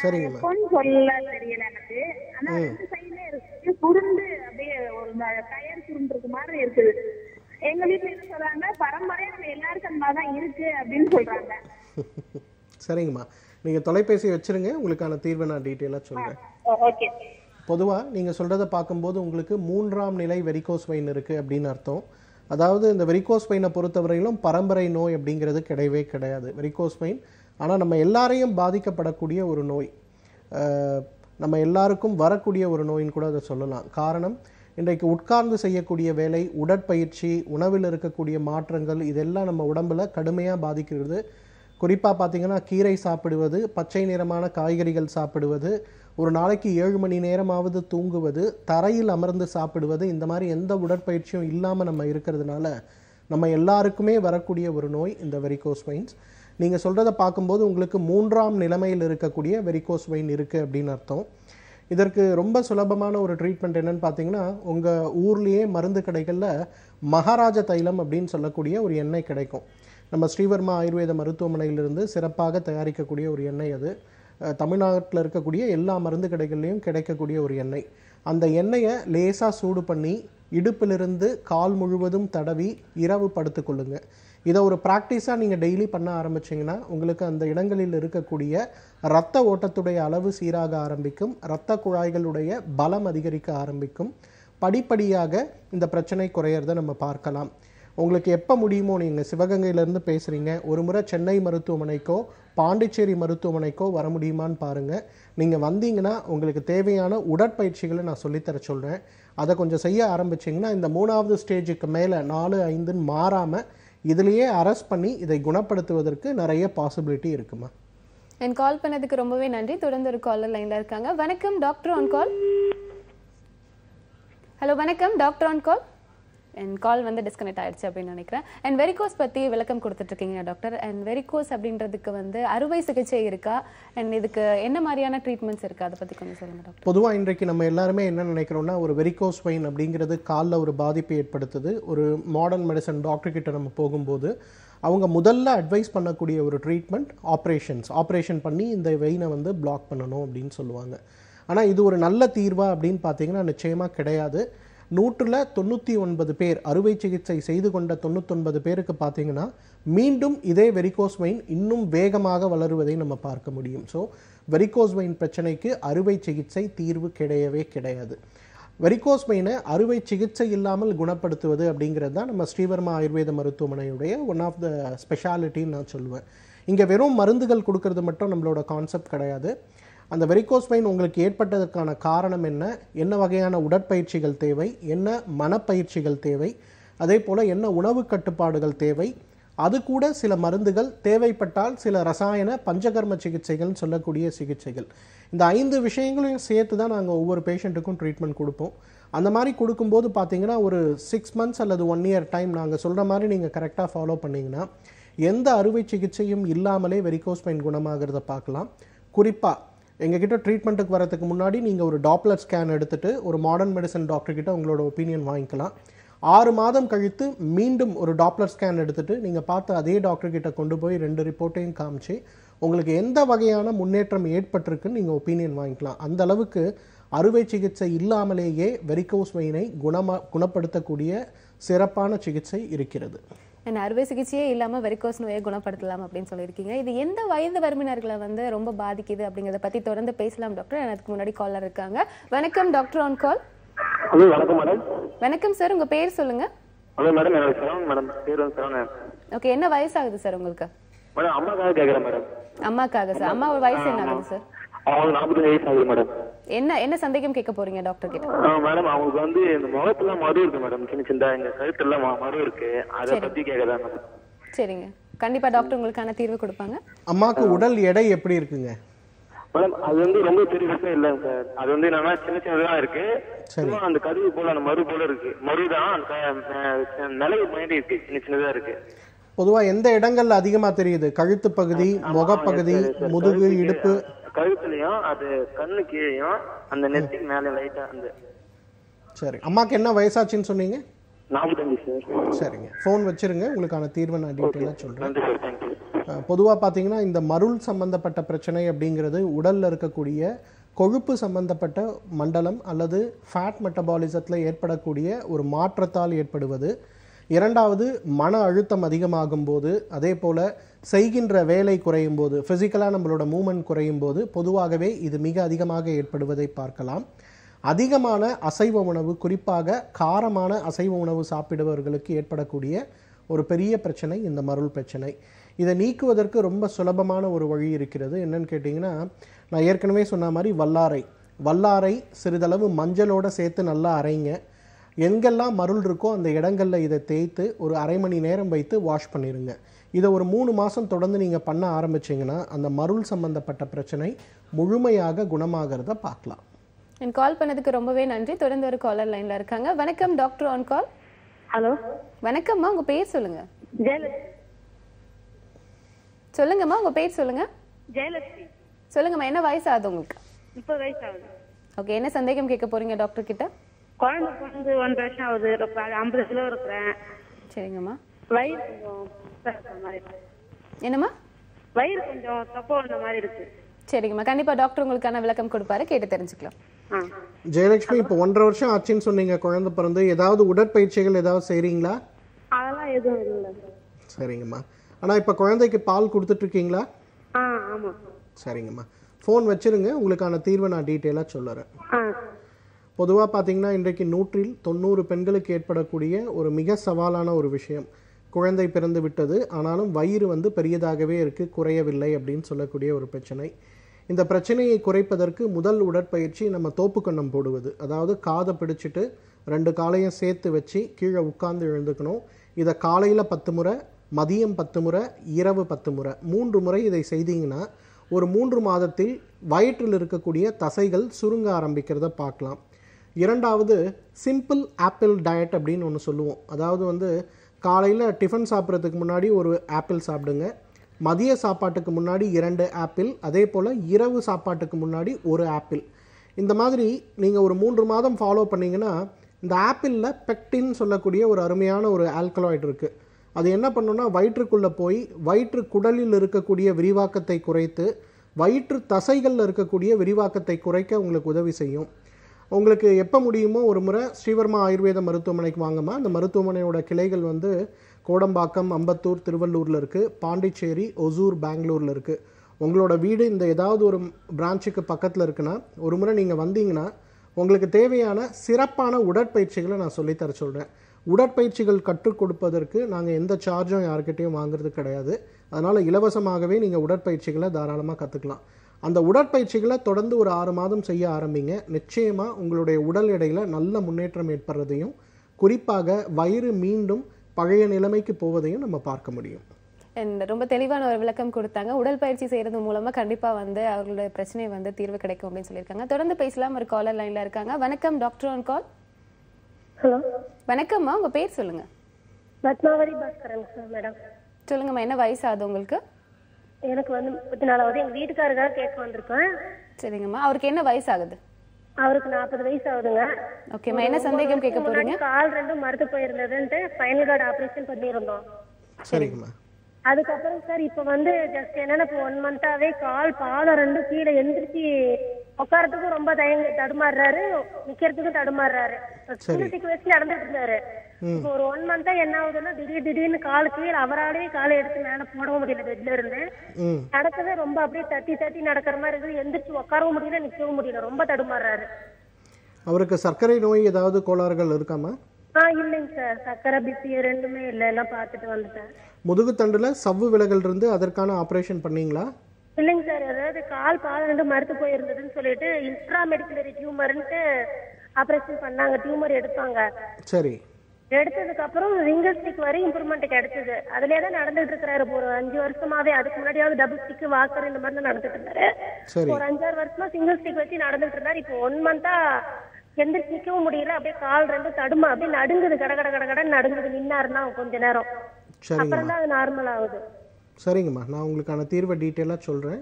சரிங்கம்மா. கொஞ்சம் சொல்ல தெரியல எனக்கு. ஆனா 2 சைடுல இருக்கு சுருண்டு அப்படியே ஒரு டயர் சுருண்டுருக்கு மாதிரி இருக்குது. எங்க வீட்டுல என்ன சொல்றாங்க, பரம்பரையா நம்ம எல்லாருக்கும் அந்த மாதிரிதான் இருக்கு அப்படின்னு சொல்றாங்க. சரிங்கம்மா, நீங்கள் தொலைபேசி வச்சுருங்க, உங்களுக்கான தீர்வை நான் டீட்டெயிலாக சொல்கிறேன். ஓகே. பொதுவாக நீங்கள் சொல்கிறத பார்க்கும்போது உங்களுக்கு 3ஆம் நிலை வெரிகோஸ் வெயின் இருக்குது அப்படின்னு அர்த்தம். அதாவது இந்த வெரிகோஸ் வெயினை பொறுத்தவரையிலும் பரம்பரை நோய் அப்படிங்கிறது கிடையவே கிடையாது. வெரிகோஸ் வெயின் ஆனால் நம்ம எல்லாரையும் பாதிக்கப்படக்கூடிய ஒரு நோய், நம்ம எல்லாருக்கும் வரக்கூடிய ஒரு நோயின்னு கூட அதை சொல்லலாம். காரணம், இன்றைக்கு உட்கார்ந்து செய்யக்கூடிய வேலை, உடற்பயிற்சி, உணவில் இருக்கக்கூடிய மாற்றங்கள், இதெல்லாம் நம்ம உடம்புல கடுமையாக பாதிக்கிறது. குறிப்பாக பார்த்திங்கன்னா கீரை சாப்பிடுவது, பச்சை நிறமான காய்கறிகள் சாப்பிடுவது, ஒரு நாளைக்கு 7 மணி நேரமாவது தூங்குவது, தரையில் அமர்ந்து சாப்பிடுவது, இந்த மாதிரி எந்த உடற்பயிற்சியும் இல்லாமல் நம்ம இருக்கிறதுனால நம்ம எல்லாருக்குமே வரக்கூடிய ஒரு நோய் இந்த வெரிகோஸ் வெயின்ஸ். நீங்கள் சொல்கிறத பார்க்கும்போது உங்களுக்கு 3ஆம் நிலைமையில் இருக்கக்கூடிய வெரிகோஸ் வெயின் இருக்குது அப்படின்னு அர்த்தம். இதற்கு ரொம்ப சுலபமான ஒரு ட்ரீட்மெண்ட் என்னென்னு பார்த்தீங்கன்னா, உங்கள் ஊர்லேயே மருந்து கடைகளில் மகாராஜ தைலம் அப்படின்னு சொல்லக்கூடிய ஒரு எண்ணெய் கிடைக்கும். நம்ம ஸ்ரீவர்மா ஆயுர்வேத மருத்துவமனையிலிருந்து சிறப்பாக தயாரிக்கக்கூடிய ஒரு எண்ணெய். அது தமிழ்நாட்டில் இருக்கக்கூடிய எல்லா மருந்து கடைகள்லையும் கிடைக்கக்கூடிய ஒரு எண்ணெய். அந்த எண்ணெயை லேசாக சூடு பண்ணி இடுப்பிலிருந்து கால் முழுவதும் தடவி இரவு படுத்துக்கொள்ளுங்க. இதை ஒரு ப்ராக்டிஸாக நீங்கள் டெய்லி பண்ண ஆரம்பிச்சிங்கன்னா உங்களுக்கு அந்த இடங்களில் இருக்கக்கூடிய இரத்த ஓட்டத்துடைய அளவு சீராக ஆரம்பிக்கும், இரத்த குழாய்களுடைய பலம் அதிகரிக்க ஆரம்பிக்கும். படிப்படியாக இந்த பிரச்சனை குறையிறத நம்ம பார்க்கலாம். உங்களுக்கு எப்போ முடியுமோ, நீங்கள் சிவகங்கையிலேருந்து பேசுகிறீங்க, ஒரு முறை சென்னை மருத்துவமனைக்கோ பாண்டிச்சேரி மருத்துவமனைக்கோ வர முடியுமான்னு பாருங்கள். நீங்கள் வந்தீங்கன்னா உங்களுக்கு தேவையான உடற்பயிற்சிகளை நான் சொல்லித்தர சொல்கிறேன். அதை கொஞ்சம் செய்ய ஆரம்பிச்சிங்கன்னா இந்த 3ஆவது ஸ்டேஜுக்கு மேலே 4, 5ன்னு மாறாமல் இதுலேயே அரெஸ்ட் பண்ணி இதை குணப்படுத்துவதற்கு நிறைய பாசிபிலிட்டி இருக்குமா. என் கால் பண்ணதுக்கு ரொம்பவே நன்றி. தொடர்ந்து ஒரு காலர் லைனில் இருக்காங்க. வணக்கம் டாக்டர் ஆன் கால். ஹலோ வணக்கம் டாக்டர் ஆன் கால். என் கால் வந்து டிஸ்கனெக்ட் ஆயிடுச்சு அப்படின்னு நினைக்கிறேன். அண்ட் வெரிகோஸ் பற்றி விளக்கம் கொடுத்துட்ருக்கீங்க டாக்டர். அண்ட் வெரிகோஸ் அப்படின்றதுக்கு வந்து அறுவை சிகிச்சை இருக்கா? அண்ட் இதுக்கு என்ன மாதிரியான ட்ரீட்மெண்ட்ஸ் இருக்குது, அதை பற்றி கொஞ்சம் சொல்லுங்கள் டாக்டர். பொதுவாக இன்றைக்கு நம்ம எல்லாருமே என்ன நினைக்கிறோம்னா, ஒரு வெரிகோஸ் வெயின் அப்படிங்கிறது காலில் ஒரு பாதிப்பை ஏற்படுத்துது. ஒரு மாடர்ன் மெடிசன் டாக்டர்கிட்ட நம்ம போகும்போது அவங்க முதல்ல அட்வைஸ் பண்ணக்கூடிய ஒரு ட்ரீட்மெண்ட் ஆப்ரேஷன் பண்ணி இந்த வெயினை வந்து பிளாக் பண்ணணும் அப்படின்னு சொல்லுவாங்க. ஆனால் இது ஒரு நல்ல தீர்வா அப்படின்னு பார்த்தீங்கன்னா நிச்சயமாக கிடையாது. 199 பேர் அறுவை சிகிச்சை செய்து கொண்ட 99 பேருக்கு பார்த்தீங்கன்னா மீண்டும் இதே வெரிகோஸ் வெயின் இன்னும் வேகமாக வளருவதை நம்ம பார்க்க முடியும். ஸோ வெரிகோஸ் வெயின் பிரச்சனைக்கு அறுவை சிகிச்சை தீர்வு கிடையவே கிடையாது. வெரிகோஸ் வெயினை அறுவை சிகிச்சை இல்லாமல் குணப்படுத்துவது அப்படிங்கிறது தான் நம்ம ஸ்ரீவர்மா ஆயுர்வேத மருத்துவமனையுடைய ஒன் ஆஃப் த ஸ்பெஷாலிட்டின்னு நான் சொல்லுவேன். இங்கே வெறும் மருந்துகள் கொடுக்கறது மட்டும் நம்மளோட கான்செப்ட் கிடையாது. அந்த வெரிகோஸ் வெயின் உங்களுக்கு ஏற்பட்டதற்கான காரணம் என்ன, என்ன வகையான உடற்பயிற்சிகள் தேவை, என்ன மனப்பயிற்சிகள் தேவை, அதே போல் என்ன உணவு கட்டுப்பாடுகள் தேவை, அது கூட சில மருந்துகள் தேவைப்பட்டால் சில ரசாயன பஞ்சகர்ம சிகிச்சைகள்னு சொல்லக்கூடிய சிகிச்சைகள். இந்த 5 விஷயங்களையும் சேர்த்து தான் நாங்கள் ஒவ்வொரு பேஷண்ட்டுக்கும் ட்ரீட்மெண்ட் கொடுப்போம். அந்த மாதிரி கொடுக்கும்போது பார்த்தீங்கன்னா ஒரு 6 months அல்லது 1 year டைம் நாங்கள் சொல்கிற மாதிரி நீங்கள் கரெக்டாக ஃபாலோ பண்ணிங்கன்னா எந்த அறுவை சிகிச்சையும் இல்லாமலே வெரிகோஸ் வெயின் குணமாகிறத பார்க்கலாம். குறிப்பாக எங்ககிட்ட ட்ரீட்மெண்ட்டுக்கு வரதுக்கு முன்னாடி நீங்கள் ஒரு டாப்லர் ஸ்கேன் எடுத்துகிட்டு ஒரு மாடர்ன் மெடிசன் டாக்டர்கிட்ட உங்களோட ஒப்பீனியன் வாங்கிக்கலாம். 6 மாதம் கழித்து மீண்டும் ஒரு டாப்லர் ஸ்கேன் எடுத்துட்டு நீங்கள் பார்த்து அதே டாக்டர் கிட்ட கொண்டு போய் 2 ரிப்போர்ட்டையும் காமிச்சு உங்களுக்கு எந்த வகையான முன்னேற்றம் ஏற்பட்டிருக்குன்னு நீங்கள் ஒப்பீனியன் வாங்கிக்கலாம். அந்த அளவுக்கு அறுவை சிகிச்சை இல்லாமலேயே வெரிகோஸ் வெயினை குணப்படுத்தக்கூடிய சிறப்பான சிகிச்சை இருக்கிறது. அறுவை சிகிச்சையே இல்லாம வெரிகோஸ் நோயை குணப்படுத்தலாம் அப்படின்னு சொல்லியிருக்கீங்க. இது எந்த வயது வரம்பினர்களை வந்து ரொம்ப பாதிக்குது அப்படிங்கறத பத்தி தொடர்ந்து பேசலாம் டாக்டர். அதுக்கு முன்னாடி காலர் இருக்காங்க. வணக்கம் டாக்டர் ஆன் கால். ஹலோ வணக்கம் மேடம். வணக்கம் சார், உங்க பேர் சொல்லுங்க. ஹலோ மேடம், எனக்கு சரவணன் மேடம். பேர் வந்து சரவணன். ஓகே, என்ன வயசாகுது சார் உங்களுக்கு? மேடம் அம்மாக்காக கேட்குறேன் மேடம். அம்மாக்காக சார். அம்மா வயசு என்ன ஆகுது சார்? அவங்க 45 வயசு ஆகுது மேடம். என்ன சந்தேகம் கேட்க போறீங்க டாக்டர் கிட்ட? மேடம் அவங்களுக்கு வந்து இந்த முகத்துல மறு இருக்கு மேடம், சின்ன சின்ன இந்த கழுத்துல மறு இருக்கு, அதை பத்தி கேட்கறேன் மேடம். சரிங்க, கண்டிப்பா டாக்டர் உங்களுக்கான தீர்வு கொடுப்பாங்க. அம்மாக்கு உடல் எடை எப்படி இருக்குங்க? மேடம் அது வந்து ரொம்ப பெரிய விஷயம் இல்லைங்க சார். அது வந்து என்னன்னா சின்ன சின்னதான் இருக்கு. சும்மா அந்த கருவு போல அந்த மறு போல இருக்கு. மறுதான் நிலை மாதிரி இருக்கு, சின்ன சின்னதா இருக்கு. பொதுவா எந்த இடங்கள்ல அதிகமா தெரியுது? கழுத்து பகுதி, முகப்பகுதி, முதுகு, இடுப்பு? கழுத்துலயும் அது கண்ணு கீழையும் அந்த நெத்திக்கு மேல லைட்டா அந்த. சரி, அம்மாக்கு என்ன வயசாச்சுன்னு சொன்னீங்க? 45 சார். சரிங்க, ஃபோன் வச்சிருங்க, உங்களுக்கான தீர்வை நான் டீட்டெயிலாக சொல்றேன். நன்றி சார், தேங்க்யூ. பொதுவாக பார்த்தீங்கன்னா இந்த மருள் சம்பந்தப்பட்ட பிரச்சனை அப்படிங்கிறது உடலில் இருக்கக்கூடிய கொழுப்பு சம்பந்தப்பட்ட மண்டலம் அல்லது ஃபேட் மெட்டபாலிசத்தில் ஏற்படக்கூடிய ஒரு மாற்றத்தால் ஏற்படுவது. இரண்டாவது, மன அழுத்தம் அதிகமாகும் போது, அதே போல் செய்கின்ற வேலை குறையும் போது, ஃபிசிக்கலாக நம்மளோட மூமெண்ட் குறையும் போது பொதுவாகவே இது மிக அதிகமாக ஏற்படுவதை பார்க்கலாம். அதிகமான அசைவ உணவு, குறிப்பாக காரமான அசைவ உணவு சாப்பிடுபவர்களுக்கு ஏற்படக்கூடிய ஒரு பெரிய பிரச்சனை இந்த மருள் பிரச்சனை. இதை நீக்குவதற்கு ரொம்ப சுலபமான ஒரு வழி இருக்கிறது. என்னன்னு கேட்டிங்கன்னா, நான் ஏற்கனவே சொன்ன மாதிரி வல்லாரை சிறிதளவு மஞ்சளோடு சேர்த்து நல்லா அரைங்க. எங்கெல்லாம் மருள் இருக்கோ அந்த இடங்களில் இதை தேய்த்து ஒரு அரை மணி நேரம் வைத்து வாஷ் பண்ணிடுங்க. இதை ஒரு 3 மாதம் தொடர்ந்து நீங்கள் பண்ண ஆரம்பிச்சிங்கன்னா அந்த மருள் சம்பந்தப்பட்ட பிரச்சனை முழுமையாக குணமாகிறத பார்க்கலாம். கால் பண்ணதுக்கு ரொம்பவே நன்றி. தொடர்ந்து ஒரு காலர் லைன்ல இருக்காங்க. வணக்கம் டாக்டர் ஆன் கால். ஹலோ வணக்கம்மா, உங்க பேர் சொல்லுங்க. ஜெயலட்சுமி. சொல்லுங்கம்மா, உங்க பேர் சொல்லுங்க. ஜெயலட்சுமி. சொல்லுங்கம்மா, என்ன வயசு ஆகுது உங்களுக்கு? 30 வயசு ஆகுது. ஓகே, என்ன சந்தேகம் கேட்க போறீங்க டாக்டர் கிட்ட? குழந்தை பிறந்து 1 வருஷம் ஆகுது. 50 கிலோ இருக்கிறேன். சரிங்கம்மா. வயிறு கொஞ்சம் மாதிரி. என்னம்மா? வயிறு கொஞ்சம் தொப்பை வந்த மாதிரி இருக்கு. சரிங்கம்மா, கண்டிப்பா டாக்டர் உங்களுக்கான விளக்கம் கொடுப்பாரு, கேட்டு தெரிஞ்சுக்கலாம். ஜெயலட்சுமி, இப்போ 1.5 வருஷம் ஆச்சுன்னு சொன்னீங்க குழந்தை பிறந்து. ஏதாவது உடற்பயிற்சிகள் ஏதாவது செய்றீங்களா? அதெல்லாம் எதுவும் இல்லை. சரிங்கம்மா. ஆனால் இப்போ குழந்தைக்கு பால் கொடுத்துட்டு இருக்கீங்களா? ஆமா. சரிங்கம்மா, ஃபோன் வச்சிருங்க, உங்களுக்கான தீர்வை நான் டீட்டெயிலாக சொல்லுறேன். பொதுவாக பார்த்தீங்கன்னா இன்றைக்கு 190 பெண்களுக்கு ஏற்படக்கூடிய ஒரு மிக சவாலான ஒரு விஷயம், குழந்தை பிறந்து விட்டது ஆனாலும் வயிறு வந்து பெரியதாகவே இருக்குது, குறையவில்லை அப்படின்னு சொல்லக்கூடிய ஒரு பிரச்சனை. இந்த பிரச்சனையை குறைப்பதற்கு முதல் உடற்பயிற்சி நம்ம தோப்புக்கண்ணம் போடுவது. அதாவது காதை பிடிச்சிட்டு 2 காலையும் சேர்த்து வச்சு கீழே உட்கார்ந்து எழுந்துக்கணும். இதை காலையில் 10 முறை, மதியம் 10 முறை, இரவு 10 முறை, 3 முறை இதை செய்தீங்கன்னா ஒரு 3 மாதத்தில் வயிற்றில் இருக்கக்கூடிய தசைகள் சுருங்க ஆரம்பிக்கிறத பார்க்கலாம். இரண்டாவது, சிம்பிள் ஆப்பிள் டயட் அப்படின்னு ஒன்று சொல்லுவோம். அதாவது வந்து காலையில் டிஃபன் சாப்பிட்றதுக்கு முன்னாடி ஒரு ஆப்பிள் சாப்பிடுங்க, மதிய சாப்பாட்டுக்கு முன்னாடி 2 ஆப்பிள், அதே போல் இரவு சாப்பாட்டுக்கு முன்னாடி 1 ஆப்பிள். இந்த மாதிரி நீங்கள் ஒரு 3 மாதம் ஃபாலோ பண்ணிங்கன்னா இந்த ஆப்பிளில் பெக்டின் சொல்லக்கூடிய ஒரு அருமையான ஒரு ஆல்கலாய்டு இருக்குது. அது என்ன பண்ணுன்னா வயிற்றுக்குள்ளே போய் வயிற்று குடலில் இருக்கக்கூடிய விரிவாக்கத்தை குறைத்து வயிற்று தசைகளில் இருக்கக்கூடிய விரிவாக்கத்தை குறைக்க உங்களுக்கு உதவி செய்யும். உங்களுக்கு எப்போ முடியுமோ ஒரு முறை ஸ்ரீவர்மா ஆயுர்வேத மருத்துவமனைக்கு வாங்கம்மா. அந்த மருத்துவமனையோட கிளைகள் வந்து கோடம்பாக்கம், அம்பத்தூர், திருவள்ளூரில் இருக்குது, பாண்டிச்சேரி, ஒசூர், பெங்களூரில் இருக்குது. உங்களோட வீடு இந்த ஏதாவது ஒரு பிரான்ச்சுக்கு பக்கத்தில் இருக்குன்னா ஒரு முறை நீங்கள் வந்தீங்கன்னா உங்களுக்கு தேவையான சிறப்பான உடற்பயிற்சிகளை நான் சொல்லித்தர சொல்கிறேன். உடற்பயிற்சிகள் கற்றுக் கொடுப்பதற்கு நாங்கள் எந்த சார்ஜும் யாருக்கிட்டையும் வாங்குறது கிடையாது. அதனால் இலவசமாகவே நீங்கள் உடற்பயிற்சிகளை தாராளமாக கற்றுக்கலாம். அந்த உடற்பயிற்சிகளை தொடர்ந்து ஒரு 6 மாதம் செய்ய ஆரம்பிங்க. நிச்சயமாக உங்களுடைய உடல் எடையில் நல்ல முன்னேற்றம் ஏற்படுறதையும் குறிப்பாக வயிறு மீண்டும் பழைய நிலைமைக்கு போவதையும் நம்ம பார்க்க முடியும். ரொம்ப தெளிவான ஒரு விளக்கம் கொடுத்தாங்க. உடற்பயிற்சி செய்யறது மூலமா கண்டிப்பா வந்து அவர்களுடைய பிரச்சனை வந்து தீர்வு கிடைக்கும் அப்படின்னு சொல்லியிருக்காங்க. தொடர்ந்து பேசலாம். ஒரு காலர் லைன்ல இருக்காங்க. வணக்கம் டாக்டர் ஆன் கால். ஹலோ வணக்கம்மா, உங்க பேர் சொல்லுங்க. பத்மாவதி பாஸ்கரன் மேடம். சொல்லுங்கம்மா, என்ன வயசு ஆகுது உங்களுக்கு? எனக்கு வந்து 34. எங்க வீட்டுக்காரருக்காக கேட்க வந்திருக்கேன். சரிங்கம்மா, அவருக்கு என்ன வயசு ஆகுது? அவருக்கு 40 வயசு ஆகுதுங்க. ஓகேம்மா, என்ன சந்தேகம் கேட்க போறீங்க? கால் ரெண்டும் மறுத்து போயிருந்ததுன்ட்டு ஸ்பைனல் கார்டு ஆபரேஷன் பண்ணியிருந்தோம். சரிங்கம்மா. அதுக்கப்புறம் சார் இப்ப வந்து ஜஸ்ட் என்னன்னா இப்போ 1 மந்தாவே கால் பாதம் ரெண்டும் கீழே எந்திரிச்சு உட்காரத்துக்கும் ரொம்ப தடுமாறுறாரு, நிக்கிறதுக்கும் தடுமாறுறாரு. ஸ்கூலுக்கு வச்சு நடந்துட்டு இருந்தாரு. இப்போ ஒரு 1 மந்தா என்ன ஆகுதுன்னா திடீர்னு கால் கீழே அவராலேயே காலை எடுத்து மேல போடவும் முடியல. பெட்ல இருந்து நடக்கவே ரொம்ப அப்படியே தட்டி நடக்கிற மாதிரி இருக்குது. எந்திரிச்சு உட்காரவும் முடியல, நிக்கவும் முடியல, ரொம்ப தடுமாறுறாரு. அவருக்கு சர்க்கரை நோய் ஏதாவது கோளாறுகள் இருக்காமா? இல்லைங்க சார், சர்க்கரை பிபி ரெண்டுமே இல்லை, எல்லாம் பார்த்துட்டு வந்துட்டேன். முதுகுத்தண்டுல சவ்வு விலகல் இருந்து அதற்கான ஆபரேஷன் பண்ணீங்களா? இல்லைங்க சார், அதாவது கால் பாதம் ரெண்டு மறுத்து போயிருந்ததுன்னு சொல்லிட்டு இன்ட்ரா மெடிக்குலரி டியூமர்ன்ட்டு ஆபரேஷன் பண்ணாங்க. டியூமர் எடுப்பாங்க. சரி. எடுத்ததுக்கு அப்புறம் ரிங்கல் ஸ்டிக் வரை இம்ப்ரூவ்மெண்ட் கிடைச்சது. அதுலயே தான் நடந்துட்டு இருக்கிறாரு ஒரு 5 வருஷமாவே. அதுக்கு முன்னாடியாவது டபுள் ஸ்டிக் வாக்கர் இந்த மாதிரி தான் நடந்துட்டு இருந்தாரு. ஒரு 5-6 வருஷமா சிங்கிள் ஸ்டிக் வச்சு நடந்துட்டு இருந்தாரு. இப்போ 1 மந்தா எந்திரிச்சு நிக்கவும் முடியல, அப்படியே கால் ரெண்டும் தடுமா அப்படியே நடுங்குது, கடகட நடுங்குது. நின்னாருன்னா கொஞ்ச நேரம், அப்புறம் தான் அது நார்மல் ஆகுது. சரிங்கம்மா, நான் உங்களுக்கான தீர்வை டீட்டெயிலாக சொல்கிறேன்.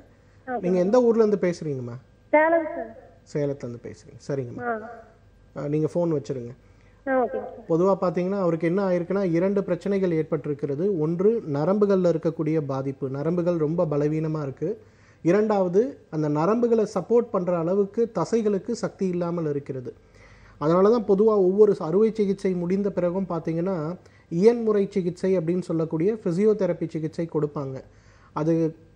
நீங்கள் எந்த ஊர்லேருந்து பேசுகிறீங்கம்மா? சேலம் சார். சேலத்துலேருந்து பேசுகிறீங்க. சரிங்கம்மா, நீங்கள் ஃபோன் வச்சுருங்க. பொதுவாக பார்த்தீங்கன்னா அவருக்கு என்ன ஆயிருக்குன்னா 2 பிரச்சனைகள் ஏற்பட்டிருக்கிறது. ஒன்று, நரம்புகளில் இருக்கக்கூடிய பாதிப்பு. நரம்புகள் ரொம்ப பலவீனமாக இருக்குது. 2வது, அந்த நரம்புகளை சப்போர்ட் பண்ணுற அளவுக்கு தசைகளுக்கு சக்தி இல்லாமல் இருக்கிறது. அதனால தான் பொதுவாக ஒவ்வொரு அறுவை சிகிச்சை முடிந்த பிறகும் பார்த்தீங்கன்னா இயன்முறை சிகிச்சை அப்படின்னு சொல்லக்கூடிய ஃபிசியோதெரப்பி சிகிச்சை கொடுப்பாங்க. அது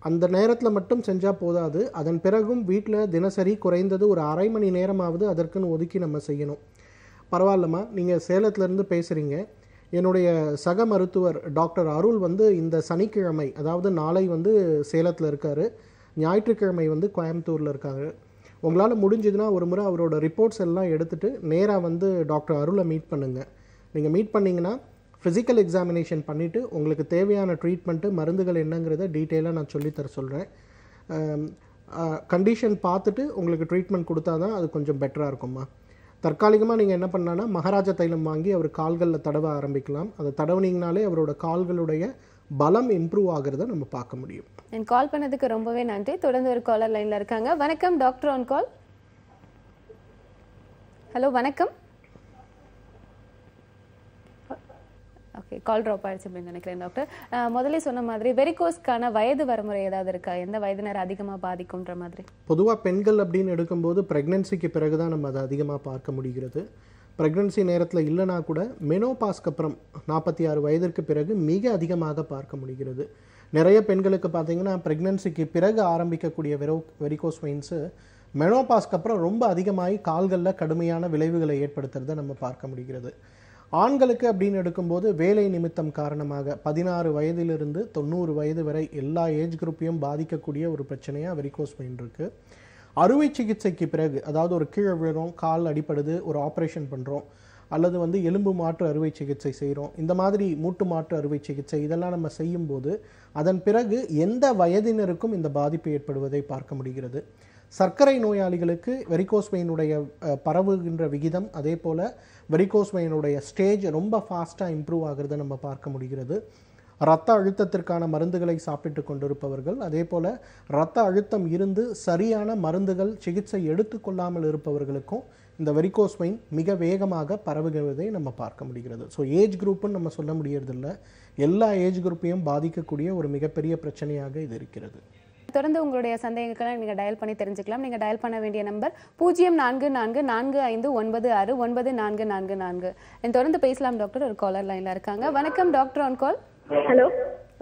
அந்த நேரத்தில் மட்டும் செஞ்சால் போதாது. அதன் பிறகும் வீட்டில் தினசரி குறைந்தது ஒரு அரை மணி நேரமாவது அதற்குன்னு ஒதுக்கி நம்ம செய்யணும். பரவாயில்லம்மா, நீங்கள் சேலத்துலேருந்து பேசுகிறீங்க. என்னுடைய சக மருத்துவர் டாக்டர் அருள் வந்து இந்த சனிக்கிழமை, அதாவது நாளை வந்து சேலத்தில் இருக்கார், ஞாயிற்றுக்கிழமை வந்து கோயம்புத்தூரில் இருக்காங்க. உங்களால் முடிஞ்சதுன்னா ஒரு முறை அவரோட ரிப்போர்ட்ஸ் எல்லாம் எடுத்துகிட்டு நேராக வந்து டாக்டர் அருளை மீட் பண்ணுங்கள். நீங்கள் மீட் பண்ணிங்கன்னா ஃபிசிக்கல் எக்ஸாமினேஷன் பண்ணிவிட்டு உங்களுக்கு தேவையான ட்ரீட்மெண்ட்டு மருந்துகள் என்னங்கிறத டீட்டெயிலாக நான் சொல்லித்தர சொல்கிறேன். கண்டிஷன் பார்த்துட்டு உங்களுக்கு ட்ரீட்மெண்ட் கொடுத்தா தான் அது கொஞ்சம் பெட்டராக இருக்கும்மா. தற்காலிகமாக நீங்கள் என்ன பண்ணான்னா மகாராஜா தைலம் வாங்கி அவர் கால்களில் தடவ ஆரம்பிக்கலாம். அதை தடவுனீங்கனாலே அவரோட கால்களுடைய பலம் இம்ப்ரூவ் ஆகிறத நம்ம பார்க்க முடியும். கால் பண்ணதுக்கு ரொம்பவே நன்றி. தொடர்ந்து ஒரு காலர் லைனில் இருக்காங்க. வணக்கம், டாக்டர் ஆன் கால். ஹலோ, வணக்கம். ஓகே, கால் ட்ராப் ஆயிடுச்சு அப்படின்னு நினைக்கிறேன் டாக்டர். முதல்ல சொன்ன மாதிரி வெரிகோஸ்க்கான வயது வரமுறை ஏதாவது இருக்கா? எந்த வயதினர் அதிகமாக பாதிக்கும்ன்ற மாதிரி? பொதுவாக பெண்கள் அப்படின்னு எடுக்கும்போது ப்ரெக்னென்சிக்கு பிறகு தான் நம்ம அதை அதிகமாக பார்க்க முடிகிறது. ப்ரெக்னென்சி நேரத்தில் இல்லைனா கூட மெனோபாஸ்க்கு அப்புறம் 46 வயதிற்கு பிறகு மிக அதிகமாக பார்க்க முடிகிறது. நிறைய பெண்களுக்கு பார்த்தீங்கன்னா ப்ரெக்னென்சிக்கு பிறகு ஆரம்பிக்கக்கூடிய வெரிகோஸ் வெயின்ஸு மெனோபாஸ்க்கு அப்புறம் ரொம்ப அதிகமாகி கால்களில் கடுமையான விளைவுகளை ஏற்படுத்துறதை நம்ம பார்க்க முடிகிறது. ஆண்களுக்கு அப்படின்னு எடுக்கும்போது வேலை நிமித்தம் காரணமாக 16 வயதிலிருந்து 90 வயது வரை எல்லா ஏஜ் குரூப்பையும் பாதிக்கக்கூடிய ஒரு பிரச்சனையாக வெரிகோஸ் வெயின் இருக்குது. அறுவை சிகிச்சைக்கு பிறகு, அதாவது ஒரு கீழே விழுறோம், கால் அடிப்படுது, ஒரு ஆப்ரேஷன் பண்ணுறோம், அல்லது வந்து எலும்பு மாற்று அறுவை சிகிச்சை செய்கிறோம், இந்த மாதிரி மூட்டு மாற்று அறுவை சிகிச்சை இதெல்லாம் நம்ம செய்யும்போது அதன் பிறகு எந்த வயதினருக்கும் இந்த பாதிப்பு ஏற்படுவதை பார்க்க முடிகிறது. சர்க்கரை நோயாளிகளுக்கு வெரிகோஸ் வெயினுடைய பரவுகின்ற விகிதம், அதே போல் வெரிகோஸ் வெயினுடைய ஸ்டேஜ் ரொம்ப ஃபாஸ்ட்டாக இம்ப்ரூவ் ஆகிறத நம்ம பார்க்க முடிகிறது. இரத்த அழுத்தத்திற்கான மருந்துகளை சாப்பிட்டு கொண்டிருப்பவர்கள், அதே போல் இரத்த அழுத்தம் இருந்து சரியான மருந்துகள் சிகிச்சை எடுத்துக்கொள்ளாமல் இருப்பவர்களுக்கும் இந்த வெரிகோஸ் வெயின் மிக வேகமாக பரவுகிறதை நம்ம பார்க்க முடிகிறது. ஸோ ஏஜ் குரூப்புன்னு நம்ம சொல்ல முடியறதில்லை, எல்லா ஏஜ் குரூப்பையும் பாதிக்கக்கூடிய ஒரு மிகப்பெரிய பிரச்சனையாக இது இருக்கிறது. தொடர்ந்து உங்களுடைய சந்தேகங்களை நீங்கள் டயல் பண்ணி தெரிஞ்சுக்கலாம். நீங்கள் டயல் பண்ண வேண்டிய நம்பர் 0444459644. தொடர்ந்து பேசலாம் டாக்டர். ஒரு காலர் லைன்ல இருக்காங்க. வணக்கம், டாக்டர் ஆன் கால். ஹலோ,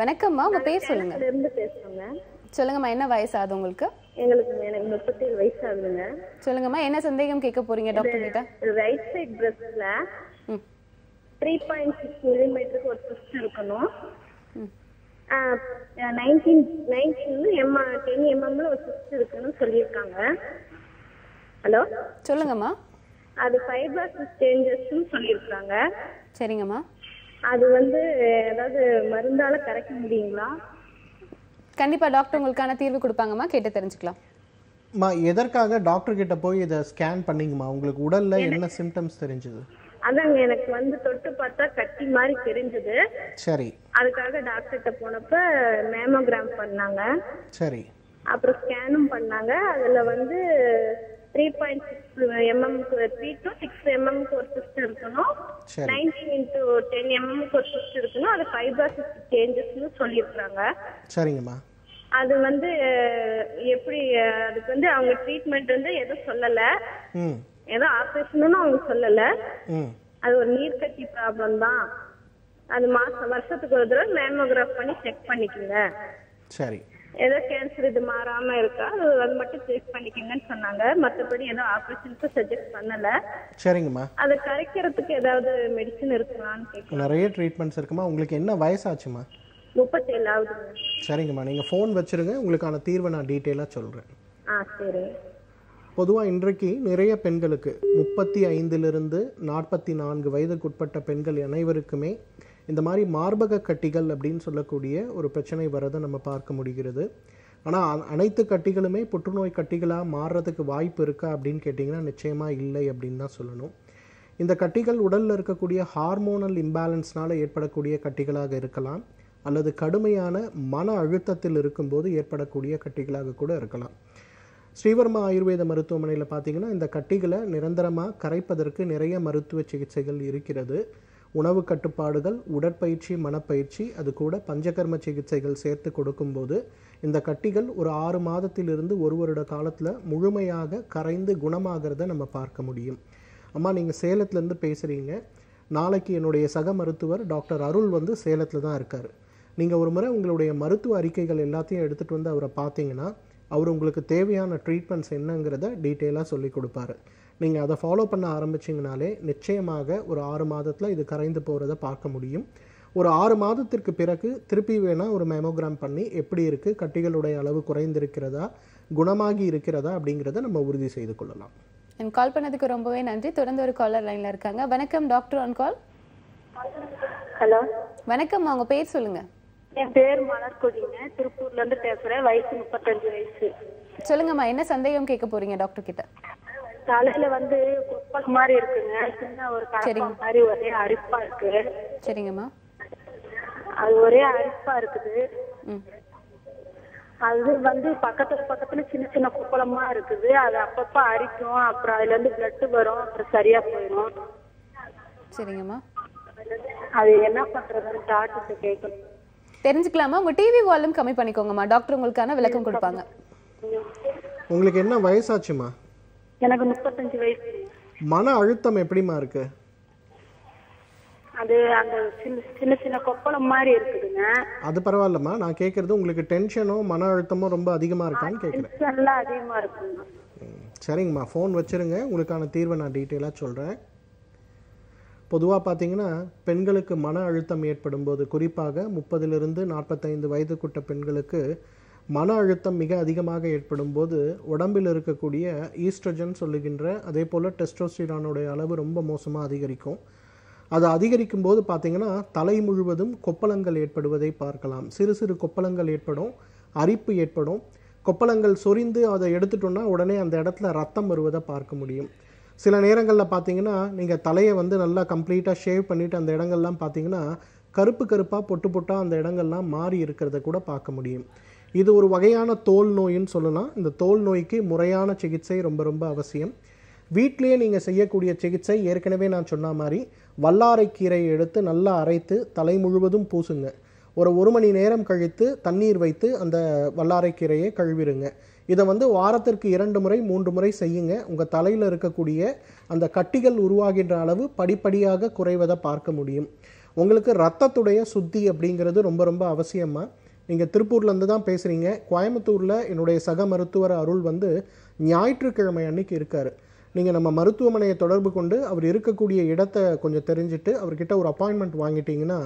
வணக்கம்மா, உங்க பேர் சொல்லுங்க. இருந்து பேசுறேங்க. சொல்லுங்கம்மா, என்ன வயசு ஆகுது உங்களுக்கு? எனக்கு 37 வயசு ஆகுதுங்க. சொல்லுங்கம்மா, என்ன சந்தேகம் கேட்க போறீங்க டாக்டர் கிட்ட? ரைட் சைடு பிரஸ்ட்ல 3.6 மில்லிமீட்டருக்கு ஒரு சிஸ்ட் இருக்கணும். 10 mmல ஒரு சிஸ்ட் இருக்குன்னு சொல்லியிருக்காங்க. ஹலோ, சொல்லுங்கம்மா. அது ஃபைப்ரோசிஸ் சேஞ்சஸ்ன்னு சொல்லியிருக்காங்க. சரிங்கம்மா. அது வந்து ஏதாவது மருந்தால கரைக்க முடியுங்களா? கண்டிப்பா டாக்டர் உங்களுக்கான தீர்வு கொடுப்பாங்கம்மா, கேட்டு தெரிஞ்சுக்கலாம். எதற்காக டாக்டர் கிட்ட போய் இதை ஸ்கேன் பண்ணீங்கம்மா? உங்களுக்கு உடல்ல என்ன சிம்டம்ஸ் தெரிஞ்சது? அதாங்க, எனக்கு வந்து தொட்டு பார்த்தா கட்டி மாதிரி தெரிஞ்சது. சரி. அதுக்காக டாக்டர்கிட்ட போனப்ப மேமோகிராம் பண்ணாங்க. சரி. அப்புறம் ஸ்கேனும் பண்ணாங்க. அதுல வந்து 3.6 mm 3 to 6 mm ஒரு சிஸ்ட் இருக்கணும். 19 into 10 mm ஒரு சிஸ்ட் இருக்கணும். அது ஃபைபர் சேஞ்சஸ்னு சொல்லியிருக்காங்க. சரிங்கம்மா. அது வந்து எப்படி அதுக்கு வந்து அவங்க ட்ரீட்மெண்ட் வந்து எதுவும் சொல்லல, ஏதோ ஆபரேஷன் அவங்க சொல்லல. அது ஒரு நீர்க்கட்டி ப்ராப்ளம் தான். அது வருஷத்துக்கு ஒரு தடவை மேமோகிராஃப் பண்ணி செக் பண்ணிக்கோங்க. சரி. ஏதோ கேன்சர் இது மாறாம இருக்கா அது மட்டும் செக் பண்ணிக்கங்கன்னு சொன்னாங்க. மற்றபடி ஏதோ ஆபரேஷனுக்கு சஜெஸ்ட் பண்ணல. சரிங்கம்மா. அதை கரைக்கிறதுக்கு ஏதாவது மெடிசன் இருக்குமான்னு கேட்கலாம். நிறைய ட்ரீட்மெண்ட்ஸ் இருக்குமா. உங்களுக்கு என்ன வயசாச்சுமா? 37 ஆகுதுங்க. சரிங்கம்மா, நீங்கள் ஃபோன் வச்சுருங்க, உங்களுக்கான தீர்வை நான் டீட்டெயிலாக சொல்கிறேன். சரி. பொதுவாக இன்றைக்கு நிறைய பெண்களுக்கு 35 44 வயதுக்குட்பட்ட பெண்கள் அனைவருக்குமே இந்த மாதிரி மார்பக கட்டிகள் அப்படின்னு சொல்லக்கூடிய ஒரு பிரச்சனை வரதை நம்ம பார்க்க முடிகிறது. ஆனால் அனைத்து கட்டிகளுமே புற்றுநோய் கட்டிகளாக மாறுறதுக்கு வாய்ப்பு இருக்கா அப்படின்னு கேட்டிங்கன்னா நிச்சயமாக இல்லை அப்படின்னு தான் சொல்லணும். இந்த கட்டிகள் உடலில் இருக்கக்கூடிய ஹார்மோனல் இம்பேலன்ஸ்னால் ஏற்படக்கூடிய கட்டிகளாக இருக்கலாம், அல்லது கடுமையான மன அழுத்தத்தில் இருக்கும்போது ஏற்படக்கூடிய கட்டிகளாக கூட இருக்கலாம். ஸ்ரீவர்மா ஆயுர்வேத மருத்துவமனையில் பார்த்திங்கன்னா இந்த கட்டிகளை நிரந்தரமாக கரைப்பதற்கு நிறைய மருத்துவ சிகிச்சைகள் இருக்கிறது. உணவு கட்டுப்பாடுகள், உடற்பயிற்சி, மனப்பயிற்சி, அது கூட பஞ்சகர்ம சிகிச்சைகள் சேர்த்து கொடுக்கும்போது இந்த கட்டிகள் ஒரு 6 மாதத்திலிருந்து 1 வருட காலத்தில் முழுமையாக கரைந்து குணமாகிறத நம்ம பார்க்க முடியும். அம்மா, நீங்கள் சேலத்துலேருந்து பேசுகிறீங்க. நாளைக்கு என்னுடைய சக மருத்துவர் டாக்டர் அருள் வந்து சேலத்தில் தான் இருக்கார். நீங்கள் ஒரு முறை உங்களுடைய மருத்துவ அறிக்கைகள் எல்லாத்தையும் எடுத்துகிட்டு வந்து அவரை பார்த்தீங்கன்னா அவர் உங்களுக்கு தேவையான ட்ரீட்மெண்ட்ஸ் என்னங்கிறத டீட்டெயிலாக சொல்லி கொடுப்பாரு. நீங்கள் அதை ஃபாலோ பண்ண ஆரம்பிச்சிங்கனாலே நிச்சயமாக ஒரு 6 மாதத்தில் இது கரைந்து போகிறத பார்க்க முடியும். ஒரு 6 மாதத்திற்கு பிறகு திருப்பி வேணால் ஒரு மேமோகிராம் பண்ணி எப்படி இருக்குது, கட்டிகளுடைய அளவு குறைந்திருக்கிறதா, குணமாகி இருக்கிறதா அப்படிங்கிறத நம்ம உறுதி செய்து கொள்ளலாம். கால் பண்ணதுக்கு ரொம்பவே நன்றி. தொடர்ந்து ஒரு காலர் லைனில் இருக்காங்க. வணக்கம் டாக்டர் ஆன் கால். ஹலோ, வணக்கம். அவங்க பேர் சொல்லுங்க. என் பேர் மலர்கொடிங்க, திருப்பூர்ல இருந்து பேசுறேன். வயசு 35 வயசு. சொல்லுங்கம்மா, என்ன சந்தேகம் கேட்க போறீங்க டாக்டர் கிட்ட? தலையில வந்து கொப்பல் மாதிரி இருக்குங்க, சின்ன ஒரு கலப்பம் மாதிரி ஒரே அரிப்பா இருக்கு. சரிங்கம்மா. அது ஒரே அரிப்பா இருக்குது. அது வந்து பக்கத்துல சின்ன சின்ன கொப்பளமா இருக்குது. அது அப்பப்ப அரிக்கும், அப்புறம் அதுல இருந்து பிளட் வரும், அப்புறம் சரியா போயிடும். சரிங்கம்மா. அது என்ன பண்றதுன்னு டாக்டர் கேட்கணும். தெரிஞ்சுக்கலாமா? உங்க டிவி வால்யூம் கம்மி பண்ணிக்கோங்கம்மா, டாக்டர் உங்களுக்கான விளக்கம் கொடுப்பாங்க. உங்களுக்கு என்ன வயசாச்சுமா? எனக்கு 35 வயசு. மன அழுத்தம் எப்படிமா இருக்கு? அது அந்த சின்ன சின்ன கொப்பளம் மாதிரி இருக்குதுங்க. அது பரவாயில்லம்மா, நான் கேட்கறது உங்களுக்கு டென்ஷனோ மன அழுத்தமோ ரொம்ப அதிகமா இருக்கான்னு கேட்குறேன். டென்ஷன்லாம் அதிகமா இருக்குங்க. சரிங்கம்மா, ஃபோன் வச்சுருங்க, உங்களுக்கான தீர்வை நான் டீட்டெயிலாக சொல்கிறேன். பொதுவாக பார்த்தீங்கன்னா பெண்களுக்கு மன அழுத்தம் ஏற்படும் போது, குறிப்பாக 30 45 வயதுக்குட்ட பெண்களுக்கு மன அழுத்தம் மிக அதிகமாக ஏற்படும் போது உடம்பில் இருக்கக்கூடிய ஈஸ்ட்ரஜன் சொல்லுகின்ற அதே போல் டெஸ்டோஸ்டிரானுடைய அளவு ரொம்ப மோசமாக அதிகரிக்கும். அது அதிகரிக்கும் போது பார்த்திங்கன்னா தலை முழுவதும் கொப்பளங்கள் ஏற்படுவதை பார்க்கலாம். சிறு சிறு கொப்பளங்கள் ஏற்படும், அரிப்பு ஏற்படும். கொப்பளங்கள் சொரிந்து அதை எடுத்துட்டோன்னா உடனே அந்த இடத்துல ரத்தம் வருவதை பார்க்க முடியும். சில நேரங்களில் பார்த்தீங்கன்னா நீங்கள் தலையை வந்து நல்லா கம்ப்ளீட்டாக ஷேவ் பண்ணிவிட்டு அந்த இடங்கள்லாம் பார்த்தீங்கன்னா கருப்பாக பொட்டு பொட்டாக அந்த இடங்கள்லாம் மாறி இருக்கிறத கூட பார்க்க முடியும். இது ஒரு வகையான தோல் நோயின்னு சொல்லலாம். இந்த தோல் நோய்க்கு முறையான சிகிச்சை ரொம்ப ரொம்ப அவசியம். வீட்டிலேயே நீங்கள் செய்யக்கூடிய சிகிச்சை ஏற்கனவே நான் சொன்ன மாதிரி வல்லாரைக்கீரையை எடுத்து நல்லா அரைத்து தலை முழுவதும் பூசுங்க. ஒரு 1 மணி நேரம் கழித்து தண்ணீர் வைத்து அந்த வல்லாரைக்கீரையை கழுவிடுங்க. இதை வந்து வாரத்திற்கு 2 முறை 3 முறை செய்யுங்க. உங்கள் தலையில் இருக்கக்கூடிய அந்த கட்டிகள் உருவாகின்ற அளவு படிப்படியாக குறைவதை பார்க்க முடியும். உங்களுக்கு இரத்தத்துடைய சுத்தி அப்படிங்கிறது ரொம்ப ரொம்ப அவசியமாக. நீங்கள் திருப்பூர்லேருந்து தான் பேசுகிறீங்க. கோயம்புத்தூரில் என்னுடைய சக மருத்துவர் அருள் வந்து ஞாயிற்றுக்கிழமை அன்னைக்கு இருக்கார். நீங்கள் நம்ம மருத்துவமனையை தொடர்பு கொண்டு அவர் இருக்கக்கூடிய இடத்தை கொஞ்சம் தெரிஞ்சுட்டு அவர்கிட்ட ஒரு அப்பாயின்மெண்ட் வாங்கிட்டீங்கன்னா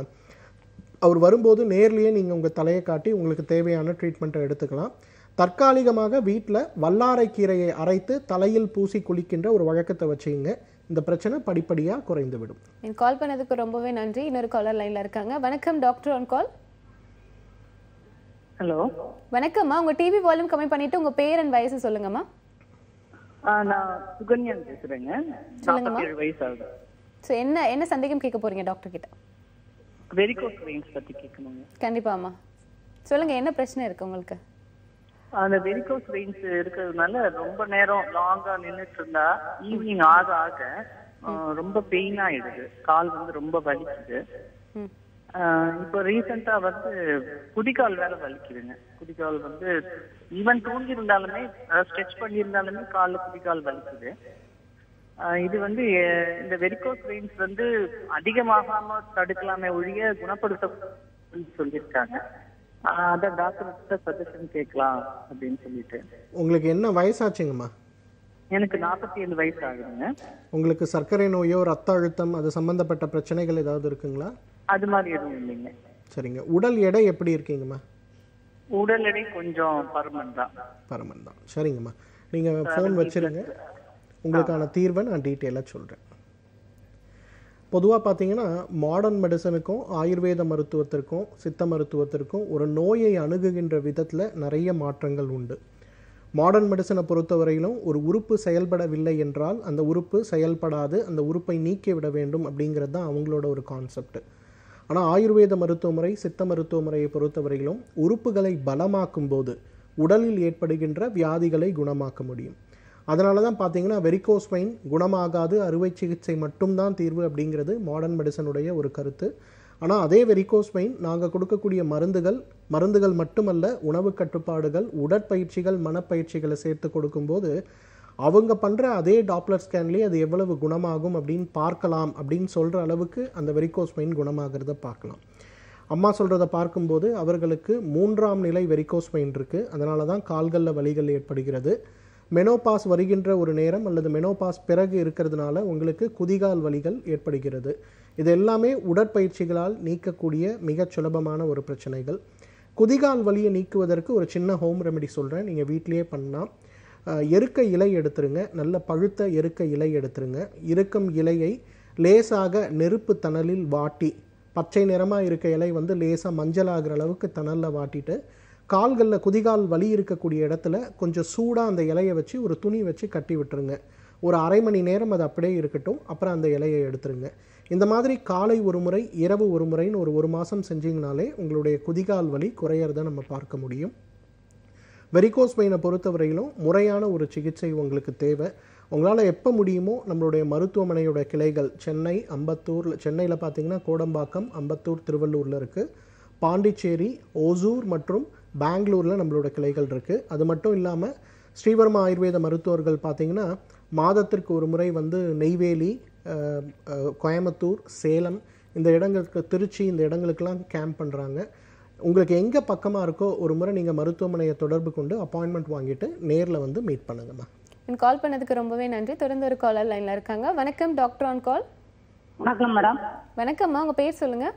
அவர் வரும்போது நேர்லேயே நீங்கள் உங்கள் தலையை காட்டி உங்களுக்கு தேவையான ட்ரீட்மெண்ட்டை எடுத்துக்கலாம். தற்காலிகமாக வீட்டில் வல்லாரைக்கீரையை அரைத்து தலையில் பூசி குளிக்கின்ற ஒரு வழக்கத்தை வச்சுங்க. இந்த பிரச்சனை படிப்படியாக குறைந்து விடும். கால் பண்ணதுக்கு ரொம்பவே நன்றி. இன்னொரு காலர் லைனில் இருக்காங்க. வணக்கம் டாக்டர் ஆன் கால். ஹலோ, வணக்கம்மா. உங்க டிவி வால்யூம் கம்மி பண்ணிட்டு உங்க பேர் அண்ட் வயசு சொல்லுங்கம்மா. நான் சுகன்யா பேசுறேங்க. 47 வயசு ஆகுது. சோ என்ன சந்தேகம் கேட்க போறீங்க டாக்டர் கிட்ட? வெரிகோஸ் வெயின்ஸ் பத்தி கேட்கணுங்க. கண்டிப்பாம்மா, சொல்லுங்க, என்ன பிரச்சனை இருக்கு உங்களுக்கு? அந்த வெரிகோஸ் வெயின்ஸ் இருக்கிறதுனால ரொம்ப நேரம் லாங்கா நின்றுட்டு இருந்தா ஈவினிங் ஆக ஆக ரொம்ப பெயின் ஆயிடுது, கால் வந்து ரொம்ப வலிக்குது. இப்போ ரீசெண்டா வந்து குதிகால் வேற வலிக்குதுங்க. குதிகால் வந்து ஈவன் தூங்கி இருந்தாலுமே ஸ்ட்ரெச் பண்ணியிருந்தாலுமே காலில் குதிகால் வலிக்குது. இது வந்து இந்த வெரிகோஸ் வெயின்ஸ் வந்து அதிகமாகாம தடுக்கலாமே ஒழிய குணப்படுத்த சொல்லியிருக்காங்க. அதான் டாக்டர்கிட்ட சஜஷன் கேட்கலாம் அப்படின்னு சொல்லிட்டு. உங்களுக்கு என்ன வயசாச்சுங்கம்மா? எனக்கு 47 வயசு ஆகுதுங்க. உங்களுக்கு சர்க்கரை நோயோ ரத்த அழுத்தம் அது சம்பந்தப்பட்ட பிரச்சனைகள் ஏதாவது இருக்குங்களா? அது மாதிரி எதுவும் இல்லைங்க. சரிங்க. உடல் எடை எப்படி இருக்கீங்கம்மா? உடல் எடை கொஞ்சம் பருமன் தான். பருமன் தான். சரிங்கம்மா, நீங்கள் ஃபோன் வச்சுருங்க, உங்களுக்கான தீர்வை நான் டீட்டெயிலாக சொல்கிறேன். பொதுவாக பார்த்தீங்கன்னா மாடர்ன் மெடிசனுக்கும் ஆயுர்வேத மருத்துவத்திற்கும் சித்த மருத்துவத்திற்கும் ஒரு நோயை அணுகுகின்ற விதத்தில் நிறைய மாற்றங்கள் உண்டு. மாடர்ன் மெடிசனை பொறுத்தவரையிலும் ஒரு உறுப்பு செயல்படவில்லை என்றால் அந்த உறுப்பு செயல்படாது, அந்த உறுப்பை நீக்கி விட வேண்டும் அப்படிங்கிறது தான் அவங்களோட ஒரு கான்செப்ட். ஆனால் ஆயுர்வேத மருத்துவமுறை சித்த மருத்துவமுறையை பொறுத்தவரையிலும் உறுப்புகளை பலமாக்கும் போது உடலில் ஏற்படுகின்ற வியாதிகளை குணமாக்க முடியும். அதனால தான் பார்த்தீங்கன்னா வெரிகோஸ் வெயின் குணமாகாது, அறுவை சிகிச்சை மட்டும்தான் தீர்வு அப்படிங்கிறது மாடர்ன் மெடிசனுடைய ஒரு கருத்து. ஆனால் அதே வெரிகோஸ் வெயின் நாங்கள் கொடுக்கக்கூடிய மருந்துகள் மட்டுமல்ல, உணவு கட்டுப்பாடுகள், உடற்பயிற்சிகள், மனப்பயிற்சிகளை சேர்த்து கொடுக்கும்போது அவங்க பண்ணுற அதே டாப்லர் ஸ்கேன்லேயே அது எவ்வளவு குணமாகும் அப்படின்னு பார்க்கலாம் அப்படின்னு சொல்கிற அளவுக்கு அந்த வெரிகோஸ் வெயின் குணமாகிறத பார்க்கலாம். அம்மா சொல்கிறத பார்க்கும்போது அவர்களுக்கு 3ஆம் நிலை வெரிகோஸ் வெயின் இருக்குது. அதனால தான் கால்களில் வலிகள் ஏற்படுகிறது. மெனோபாஸ் வருகின்ற ஒரு நேரம் அல்லது மெனோபாஸ் பிறகு இருக்கிறதுனால உங்களுக்கு குதிகால் வலிகள் ஏற்படுகிறது. இது எல்லாமே உடற்பயிற்சிகளால் நீக்கக்கூடிய மிகச் சுலபமான ஒரு பிரச்சனைகள். குதிகால் வலியை நீக்குவதற்கு ஒரு சின்ன ஹோம் ரெமெடி சொல்கிறேன், நீங்கள் வீட்டிலேயே பண்ணலாம். எருக்க இலை எடுத்துருங்க, நல்ல பழுத்த எருக்க இலை எடுத்துருங்க. இருக்கும் இலையை லேசாக நெருப்பு தணலில் வாட்டி, பச்சை நிறமாக இருக்க இலை வந்து லேசாக மஞ்சள் ஆகிற அளவுக்கு தணலில் வாட்டிட்டு கால்களில் குதிகால் வலி இருக்கக்கூடிய இடத்துல கொஞ்சம் சூடாக அந்த இலையை வச்சு ஒரு துணி வச்சு கட்டி விட்டுருங்க. ஒரு அரை மணி நேரம் அது அப்படியே இருக்கட்டும், அப்புறம் அந்த இலையை எடுத்துருங்க. இந்த மாதிரி காலை ஒரு முறை இரவு ஒரு முறைன்னு ஒரு மாதம் செஞ்சிங்கனாலே உங்களுடைய குதிகால் வலி குறையிறத நம்ம பார்க்க முடியும். வெரிகோஸ் வெயினை பொறுத்தவரையிலும் முறையான ஒரு சிகிச்சை உங்களுக்கு தேவை. உங்களால் எப்போ முடியுமோ நம்மளுடைய மருத்துவமனையோட கிளைகள் சென்னை, அம்பத்தூர், சென்னையில் பார்த்தீங்கன்னா கோடம்பாக்கம், அம்பத்தூர், திருவள்ளூரில் இருக்குது. பாண்டிச்சேரி, ஓசூர் மற்றும் பெங்களூரில் நம்மளோட கிளைகள் இருக்குது. அது மட்டும் இல்லாமல் ஸ்ரீவர்மா ஆயுர்வேத மருத்துவர்கள் பார்த்திங்கன்னா மாதத்திற்கு ஒரு முறை வந்து நெய்வேலி, கோயம்புத்தூர், சேலம் இந்த இடங்களுக்கு, திருச்சி இந்த இடங்களுக்கெல்லாம் கேம்ப் பண்ணுறாங்க. உங்களுக்கு எங்கே பக்கமாக இருக்கோ ஒரு முறை நீங்கள் மருத்துவமனையை தொடர்பு கொண்டு அப்பாயின்மெண்ட் வாங்கிட்டு நேரில் வந்து மீட் பண்ணுங்கம்மா. கால் பண்ணதுக்கு ரொம்பவே நன்றி. தொடர்ந்து ஒரு காலர் லைனில் இருக்காங்க. வணக்கம், டாக்டர் ஆன் கால். வணக்கம் மேடம். வணக்கம்மா, உங்கள் பேர் சொல்லுங்கள்.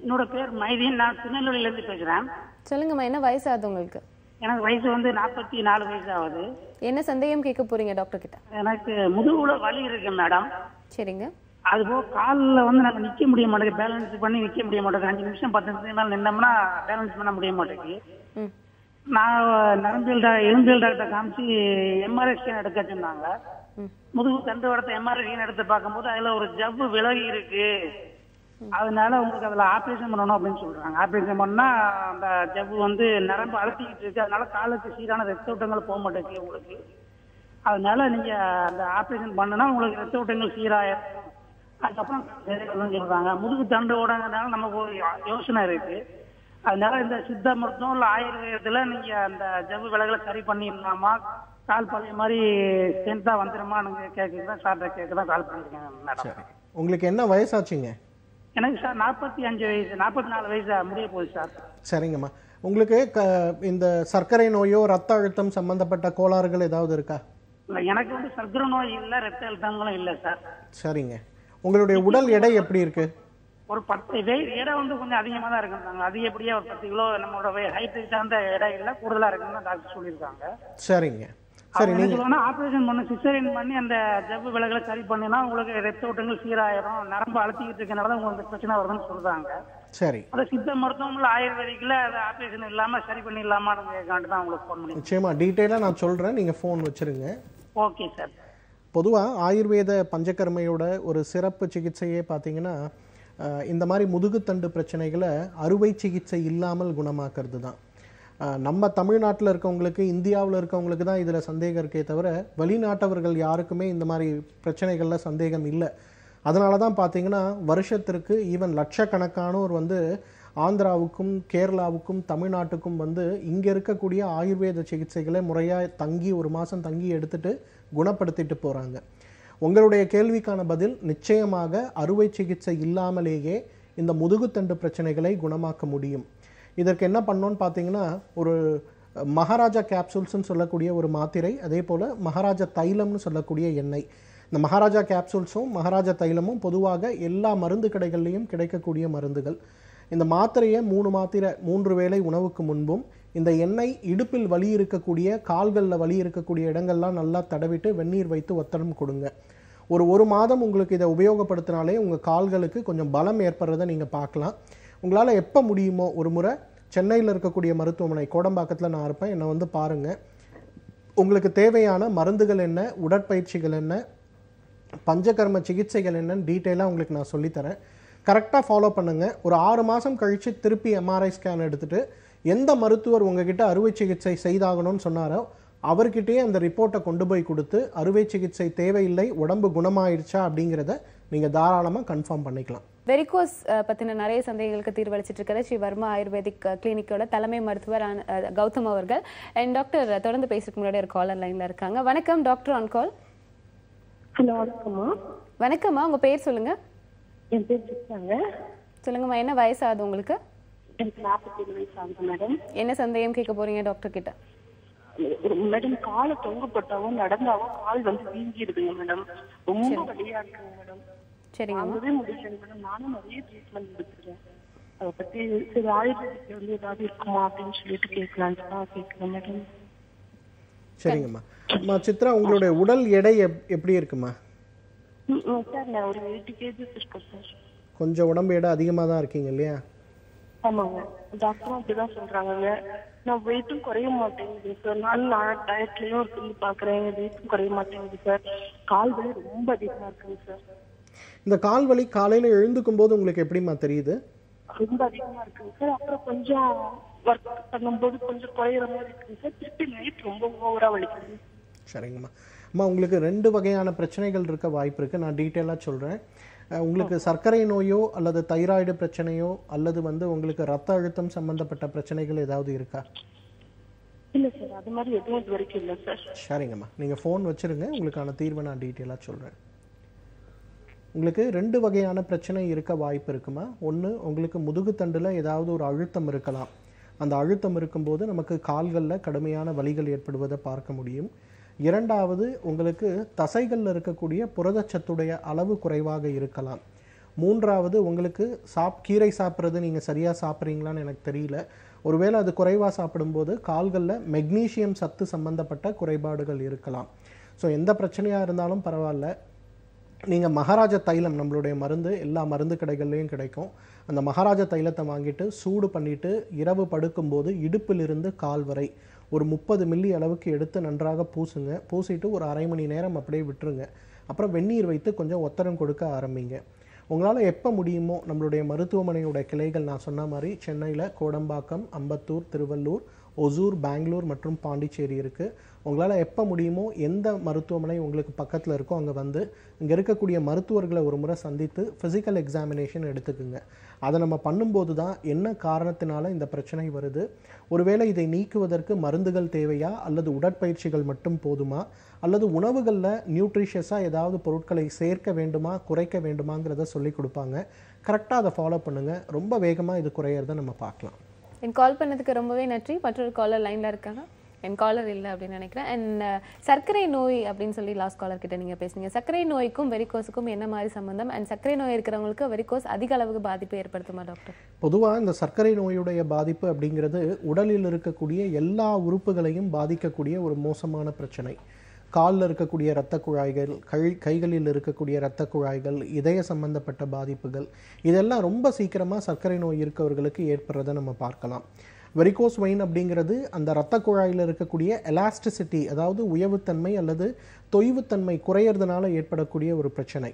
என்னோட பேர் மைதீன், நான் திருநெல்வேலியிலேருந்து பேசுகிறேன். சொல்லுங்கம்மா, என்ன வயசு ஆகுது உங்களுக்கு? எனக்கு வயசு வந்து 44 வயசு ஆகுது. என்ன சந்தேகம் கேட்க போறீங்க டாக்டர் கிட்ட? எனக்கு முதுகுல வலி இருக்கு மேடம். சரிங்க. அதுபோக காலில் வந்து நம்ம நிற்க முடிய மாட்டேங்குது, பேலன்ஸ் பண்ணி நிற்க முடிய மாட்டேங்குது. 5 நிமிஷம் 10 நிமிஷம் மேலே நின்னோம்னா பேலன்ஸ் பண்ண முடிய மாட்டேங்குது. நான் எலும்பியல் டாக்டர் காமிச்சு எம்ஆர்ஐ ஸ்கேன் எடுக்க சொன்னாங்க. முதுகு தண்டு வடத்தை எம்ஆர்ஐ ஸ்கேன் எடுத்து பார்க்கும்போது அதில் ஒரு ஜவ்வு விலகி இருக்கு, அதனால உங்களுக்கு அதில் ஆப்ரேஷன் பண்ணணும் அப்படின்னு சொல்றாங்க. ஆப்ரேஷன் பண்ணா அந்த ஜவ்வு வந்து நரம்பு அழுத்திக்கிட்டு இருக்கு, அதனால காலுக்கு சீரான ரத்த ஓட்டங்கள் போக மாட்டேங்குது உங்களுக்கு. அதனால நீங்க அந்த ஆப்ரேஷன் பண்ணுனா உங்களுக்கு ரத்த ஓட்டங்கள் சீராயிரும், அதுக்கப்புறம் சொல்றாங்க. முதுகு தண்டு ஓடங்கிறதுனால நமக்கு ஒரு யோசனை இருக்கு. அதனால இந்த சித்த மருத்துவம் இல்லை ஆயுர்வேதத்துல நீங்க அந்த ஜவ்வு விலகலை சரி பண்ணிடலாமா, கால் பழைய மாதிரி ஸ்ட்ரென்த்தா வந்துருமா கேட்குதான் சார்ட்ட கேட்கதான் கால் பண்ணிருக்கேன் மேடம். உங்களுக்கு என்ன வயசாச்சுங்க? எனக்கு சார் 45 வயசு, 44 வயசு முடிய போகுது சார். சரிங்கம்மா, உங்களுக்கு இந்த சர்க்கரை நோயோ ரத்த அழுத்தம் சம்பந்தப்பட்ட கோளாறுகள் ஏதாவது இருக்கா? இல்லை, எனக்கு வந்து சர்க்கரை நோய் இல்லை, ரத்த அழுத்தங்களும் இல்லை சார். சரிங்க. உங்களுடைய உடல் எடை எப்படி இருக்கு? ஒரு 10 எடை வந்து கொஞ்சம் அதிகமாக தான் இருக்குறாங்க. அதிகப்படியாக ஒரு 10 கிலோ நம்மளோட ஹைட் சார்ந்த எடை இல்லை, கூடுதலாக இருக்குன்னு டாக்டர் சொல்லியிருக்காங்க. சரிங்க. சரி, நீங்க ஆபரேஷன் பண்ணி சிசேரியன் பண்ணி அந்த ஜவ்வு விலகலை சரி பண்ணினா உங்களுக்கு ரத்த ஓட்டங்கள் சீராயிரும், நரம்பு அழுத்திக்கிட்டு இருக்கனால உங்களுக்கு பிரச்சனை வருதுன்னு சொல்றாங்க. சரி, அதை சித்த மருத்துவம்ல ஆயுர்வேதிக்ல அது ஆபரேஷன் இல்லாம சரி பண்ணிடலாமான்னு கேட்காண்டு தான் உங்களுக்கு ஃபோன் பண்ணி. நிச்சயமா டீட்டெயிலாக நான் சொல்கிறேன், நீங்கள் ஃபோன் வச்சுருங்க. Okay sir. பொதுவாக ஆயுர்வேத பஞ்சகர்மையோட ஒரு சிறப்பு சிகிச்சையே பார்த்தீங்கன்னா இந்த மாதிரி முதுகுத்தண்டு பிரச்சனைகளை அறுவை சிகிச்சை இல்லாமல் குணமாக்குறது தான். நம்ம தமிழ்நாட்டில் இருக்கவங்களுக்கு, இந்தியாவில் இருக்கவங்களுக்கு தான் இதில் சந்தேகம் இருக்கே தவிர வெளிநாட்டவர்கள் யாருக்குமே இந்த மாதிரி பிரச்சனைகளில் சந்தேகம் இல்லை. அதனால தான் பார்த்தீங்கன்னா வருஷத்திற்கு ஈவன் லட்சக்கணக்கானோர் வந்து ஆந்திராவுக்கும் கேரளாவுக்கும் தமிழ்நாட்டுக்கும் வந்து இங்கே இருக்கக்கூடிய ஆயுர்வேத சிகிச்சைகளை முறையாக தங்கி 1 மாதம் தங்கி எடுத்துட்டு குணப்படுத்திட்டு போகிறாங்க. உங்களுடைய கேள்விக்கான பதில் நிச்சயமாக அறுவை சிகிச்சை இல்லாமலேயே இந்த முதுகுத்தண்டு பிரச்சனைகளை குணமாக்க முடியும். இதற்கு என்ன பண்ணோன்னு பார்த்தீங்கன்னா ஒரு மகாராஜா கேப்சூல்ஸ்ன்னு சொல்லக்கூடிய ஒரு மாத்திரை, அதே போல் மகாராஜா தைலம்னு சொல்லக்கூடிய எண்ணெய். இந்த மகாராஜா கேப்சூல்ஸும் மகாராஜா தைலமும் பொதுவாக எல்லா மருந்து கடைகள்லையும் கிடைக்கக்கூடிய மருந்துகள். இந்த மாத்திரையை 3 மாத்திரை 3 வேளை உணவுக்கு முன்பும், இந்த எண்ணெய் இடுப்பில் வலி இருக்கக்கூடிய, கால்களில் வலி இருக்கக்கூடிய இடங்கள்லாம் நல்லா தடவிட்டு வெந்நீர் வைத்து ஒத்தடம் கொடுங்க. ஒரு மாதம் உங்களுக்கு இதை உபயோகப்படுத்தினாலே உங்கள் கால்களுக்கு கொஞ்சம் பலம் ஏற்படுறதை நீங்கள் பார்க்கலாம். உங்களால் எப்போ முடியுமோ ஒரு முறை சென்னையில் இருக்கக்கூடிய மருத்துவமனை கோடம்பாக்கத்தில் நான் இருப்பேன், என்னை வந்து பாருங்கள். உங்களுக்கு தேவையான மருந்துகள் என்ன, உடற்பயிற்சிகள் என்ன, பஞ்சகர்ம சிகிச்சைகள் என்னன்னு டீட்டெயிலாக உங்களுக்கு நான் சொல்லித்தரேன். கரெக்டாக ஃபாலோ பண்ணுங்கள். ஒரு 6 மாதம் கழித்து திருப்பி எம்ஆர்ஐ ஸ்கேன் எடுத்துகிட்டு எந்த மருத்துவர் உங்ககிட்ட அறுவை சிகிச்சை செய்தாகணும்னு சொன்னாரோ அவர்கிட்டயே அந்த ரிப்போர்ட்டை கொண்டு போய் கொடுத்து அறுவை சிகிச்சை தேவையில்லை, உடம்பு குணமாயிடுச்சா அப்படிங்கிறத நீங்கள் தாராளமாக கன்ஃபார்ம் பண்ணிக்கலாம். வெரிகோஸ் பற்றின நிறைய சந்தேகங்களுக்கு தீர்வளிச்சிட்டு இருக்கிற ஸ்ரீ வர்மா ஆயுர்வேதிக் கிளினிக்கோட தலைமை மருத்துவர் கௌதம் அவர்கள். அண்ட் டாக்டர் தொடர்ந்து பேசுறதுக்கு முன்னாடி ஒரு காலர் லைனில் இருக்காங்க. வணக்கம் டாக்டர் ஆன் கால். ஹலோ வணக்கம்மா. வணக்கம்மா, உங்கள் பேர் சொல்லுங்கள். என் பேர் சித்தாங்க. சொல்லுங்கம்மா, என்ன வயசாகுது உங்களுக்கு? எனக்கு 47 வயசு ஆகுது மேடம். என்ன சந்தேகம் கேட்க போறீங்க டாக்டர் கிட்ட? மேடம் காலை தொங்கப்பட்டாவும் நடந்தாவும் கால் வந்து வீங்கிடுதுங்க மேடம். ரொம்ப வலியா இருக்குங்க மேடம். சரிங்க, அதுவே முடியல மேடம். நானும் நிறைய ட்ரீட்மெண்ட் எடுத்துக்கிறேன். அதை பத்தி சரி ஆயுர்வேதிக்ல வந்து ஏதாவது இருக்குமா அப்படின்னு சொல்லிட்டு கேட்கலான்னு தான் கேட்கிறேன் மேடம். சரிங்கம்மா. அம்மா சித்ரா, உங்களுடைய உடல் எடை எப்படி இருக்குமா? சார் நான் ஒரு 80 kg இருக்கேன் சார். கொஞ்சம் உடம்பு எடை அதிகமாக தான் இருக்கீங்க இல்லையா? ஆமாங்க, டாக்டரும் அப்படிதான் சொல்றாங்க. நான் வெயிட்டும் குறைய மாட்டேங்குது சார். நான் டயட்லயும் இருந்து பாக்குறேன், வெயிட்டும் குறைய மாட்டேங்குது சார். கால் வலி ரொம்ப அதிகமா இருக்குங்க சார். இந்த கால் வலி காலையில எழுந்துக்கும் போது உங்களுக்கு எப்படிமா தெரியுது? ரொம்ப அதிகமா இருக்குங்க சார். அப்புறம் கொஞ்சம் ஒர்க் பண்ணும்போது கொஞ்சம் குறையிற மாதிரி இருக்குங்க சார். திருப்பி நைட் ரொம்ப ஓவரா வலிக்குது. சரிங்கம்மா. அம்மா, உங்களுக்கு 2 வகையான பிரச்சனைகள் இருக்க வாய்ப்பு இருக்குது. நான் டீட்டெயிலாக சொல்கிறேன். உங்களுக்கு சர்க்கரை நோயோ அல்லது தைராய்டு பிரச்சனையோ அல்லது வந்து உங்களுக்கு ரத்த அழுத்தம் சம்பந்தப்பட்ட பிரச்சனைகள் ஏதாவது இருக்கா? இல்ல சார், அது மாதிரி எதுவும் இது வரைக்கும் இல்லை சார். சரிங்கம்மா, நீங்கள் ஃபோன் வச்சுருங்க, உங்களுக்கான தீர்வை நான் டீட்டெயிலாக சொல்கிறேன். உங்களுக்கு 2 வகையான பிரச்சனை இருக்க வாய்ப்பு இருக்குமா. ஒன்று, உங்களுக்கு முதுகுத்தண்டில் ஏதாவது ஒரு அழுத்தம் இருக்கலாம். அந்த அழுத்தம் இருக்கும்போது நமக்கு கால்களில் கடுமையான வலிகள் ஏற்படுவதை பார்க்க முடியும். 2வது, உங்களுக்கு தசைகளில் இருக்கக்கூடிய புரதச்சத்துடைய அளவு குறைவாக இருக்கலாம். 3வது, உங்களுக்கு கீரை சாப்பிட்றது நீங்கள் சரியாக சாப்பிட்றீங்களான்னு எனக்கு தெரியல. ஒருவேளை அது குறைவாக சாப்பிடும்போது கால்களில் மெக்னீஷியம் சத்து சம்பந்தப்பட்ட குறைபாடுகள் இருக்கலாம். ஸோ எந்த பிரச்சனையாக இருந்தாலும் பரவாயில்ல, நீங்கள் மகாராஜா தைலம், நம்மளுடைய மருந்து எல்லா மருந்து கடைகள்லையும் கிடைக்கும். அந்த மகாராஜா தைலத்தை வாங்கிட்டு சூடு பண்ணிவிட்டு இரவு படுக்கும்போது இடுப்பிலிருந்து கால் வரை ஒரு 30 மில்லி அளவுக்கு எடுத்து நன்றாக பூசுங்க. பூசிட்டு ஒரு அரை மணி நேரம் அப்படியே விட்டுருங்க. அப்புறம் வெந்நீர் வைத்து கொஞ்சம் ஒத்தடம் கொடுக்க ஆரம்பிங்க. உங்களால் எப்போ முடியுமோ நம்மளுடைய மருத்துவமனையோட கிளைகள் நான் சொன்ன மாதிரி சென்னையில் கோடம்பாக்கம், அம்பத்தூர், திருவள்ளூர், ஒசூர், பெங்களூர் மற்றும் பாண்டிச்சேரி இருக்குது. உங்களால் எப்போ முடியுமோ எந்த மருத்துவமனை உங்களுக்கு பக்கத்தில் இருக்கோ அங்கே வந்து இங்கே இருக்கக்கூடிய மருத்துவர்களை ஒரு முறை சந்தித்து ஃபிசிக்கல் எக்ஸாமினேஷன் எடுத்துக்குங்க. அதை நம்ம பண்ணும்போது தான் என்ன காரணத்தினால இந்த பிரச்சனை வருது, ஒருவேளை இதை நீக்குவதற்கு மருந்துகள் தேவையா அல்லது உடற்பயிற்சிகள் மட்டும் போதுமா அல்லது உணவுகளில் நியூட்ரிஷியஸாக ஏதாவது பொருட்களை சேர்க்க வேண்டுமா குறைக்க வேண்டுமாங்கிறத சொல்லி கொடுப்பாங்க. கரெக்டாக அதை ஃபாலோ பண்ணுங்கள். ரொம்ப வேகமாக இது குறையிறத நம்ம பார்க்கலாம். என் கால் பண்ணதுக்கு ரொம்பவே நன்றி. மற்றொரு காலர் லைனில் இருக்காங்க. என் காலர் இல்லை அப்படின்னு நினைக்கிறேன். அண்ட் சர்க்கரை நோய் அப்படின்னு சொல்லி லாஸ்ட் காலர் கிட்ட நீங்கள் பேசுனீங்க. சர்க்கரை நோய்க்கும் வெரிகோஸுக்கும் என்ன மாதிரி சம்பந்தம்? அண்ட் சர்க்கரை நோய் இருக்கிறவங்களுக்கு வெரிகோஸ் அதிக அளவுக்கு பாதிப்பு ஏற்படுத்துமா டாக்டர்? பொதுவாக இந்த சர்க்கரை நோயுடைய பாதிப்பு அப்படிங்கிறது உடலில் இருக்கக்கூடிய எல்லா உறுப்புகளையும் பாதிக்கக்கூடிய ஒரு மோசமான பிரச்சனை. காலில் இருக்கக்கூடிய இரத்த குழாய்கள், கைகளில் இருக்கக்கூடிய இரத்த குழாய்கள், இதய சம்பந்தப்பட்ட பாதிப்புகள், இதெல்லாம் ரொம்ப சீக்கிரமாக சர்க்கரை நோய் இருக்கவர்களுக்கு ஏற்படுறதை நம்ம பார்க்கலாம். வெரிகோஸ் வெயின் அப்படிங்கிறது அந்த இரத்த குழாயில் இருக்கக்கூடிய எலாஸ்டிசிட்டி, அதாவது உயவுத்தன்மை அல்லது தொய்வுத்தன்மை குறையிறதுனால ஏற்படக்கூடிய ஒரு பிரச்சனை.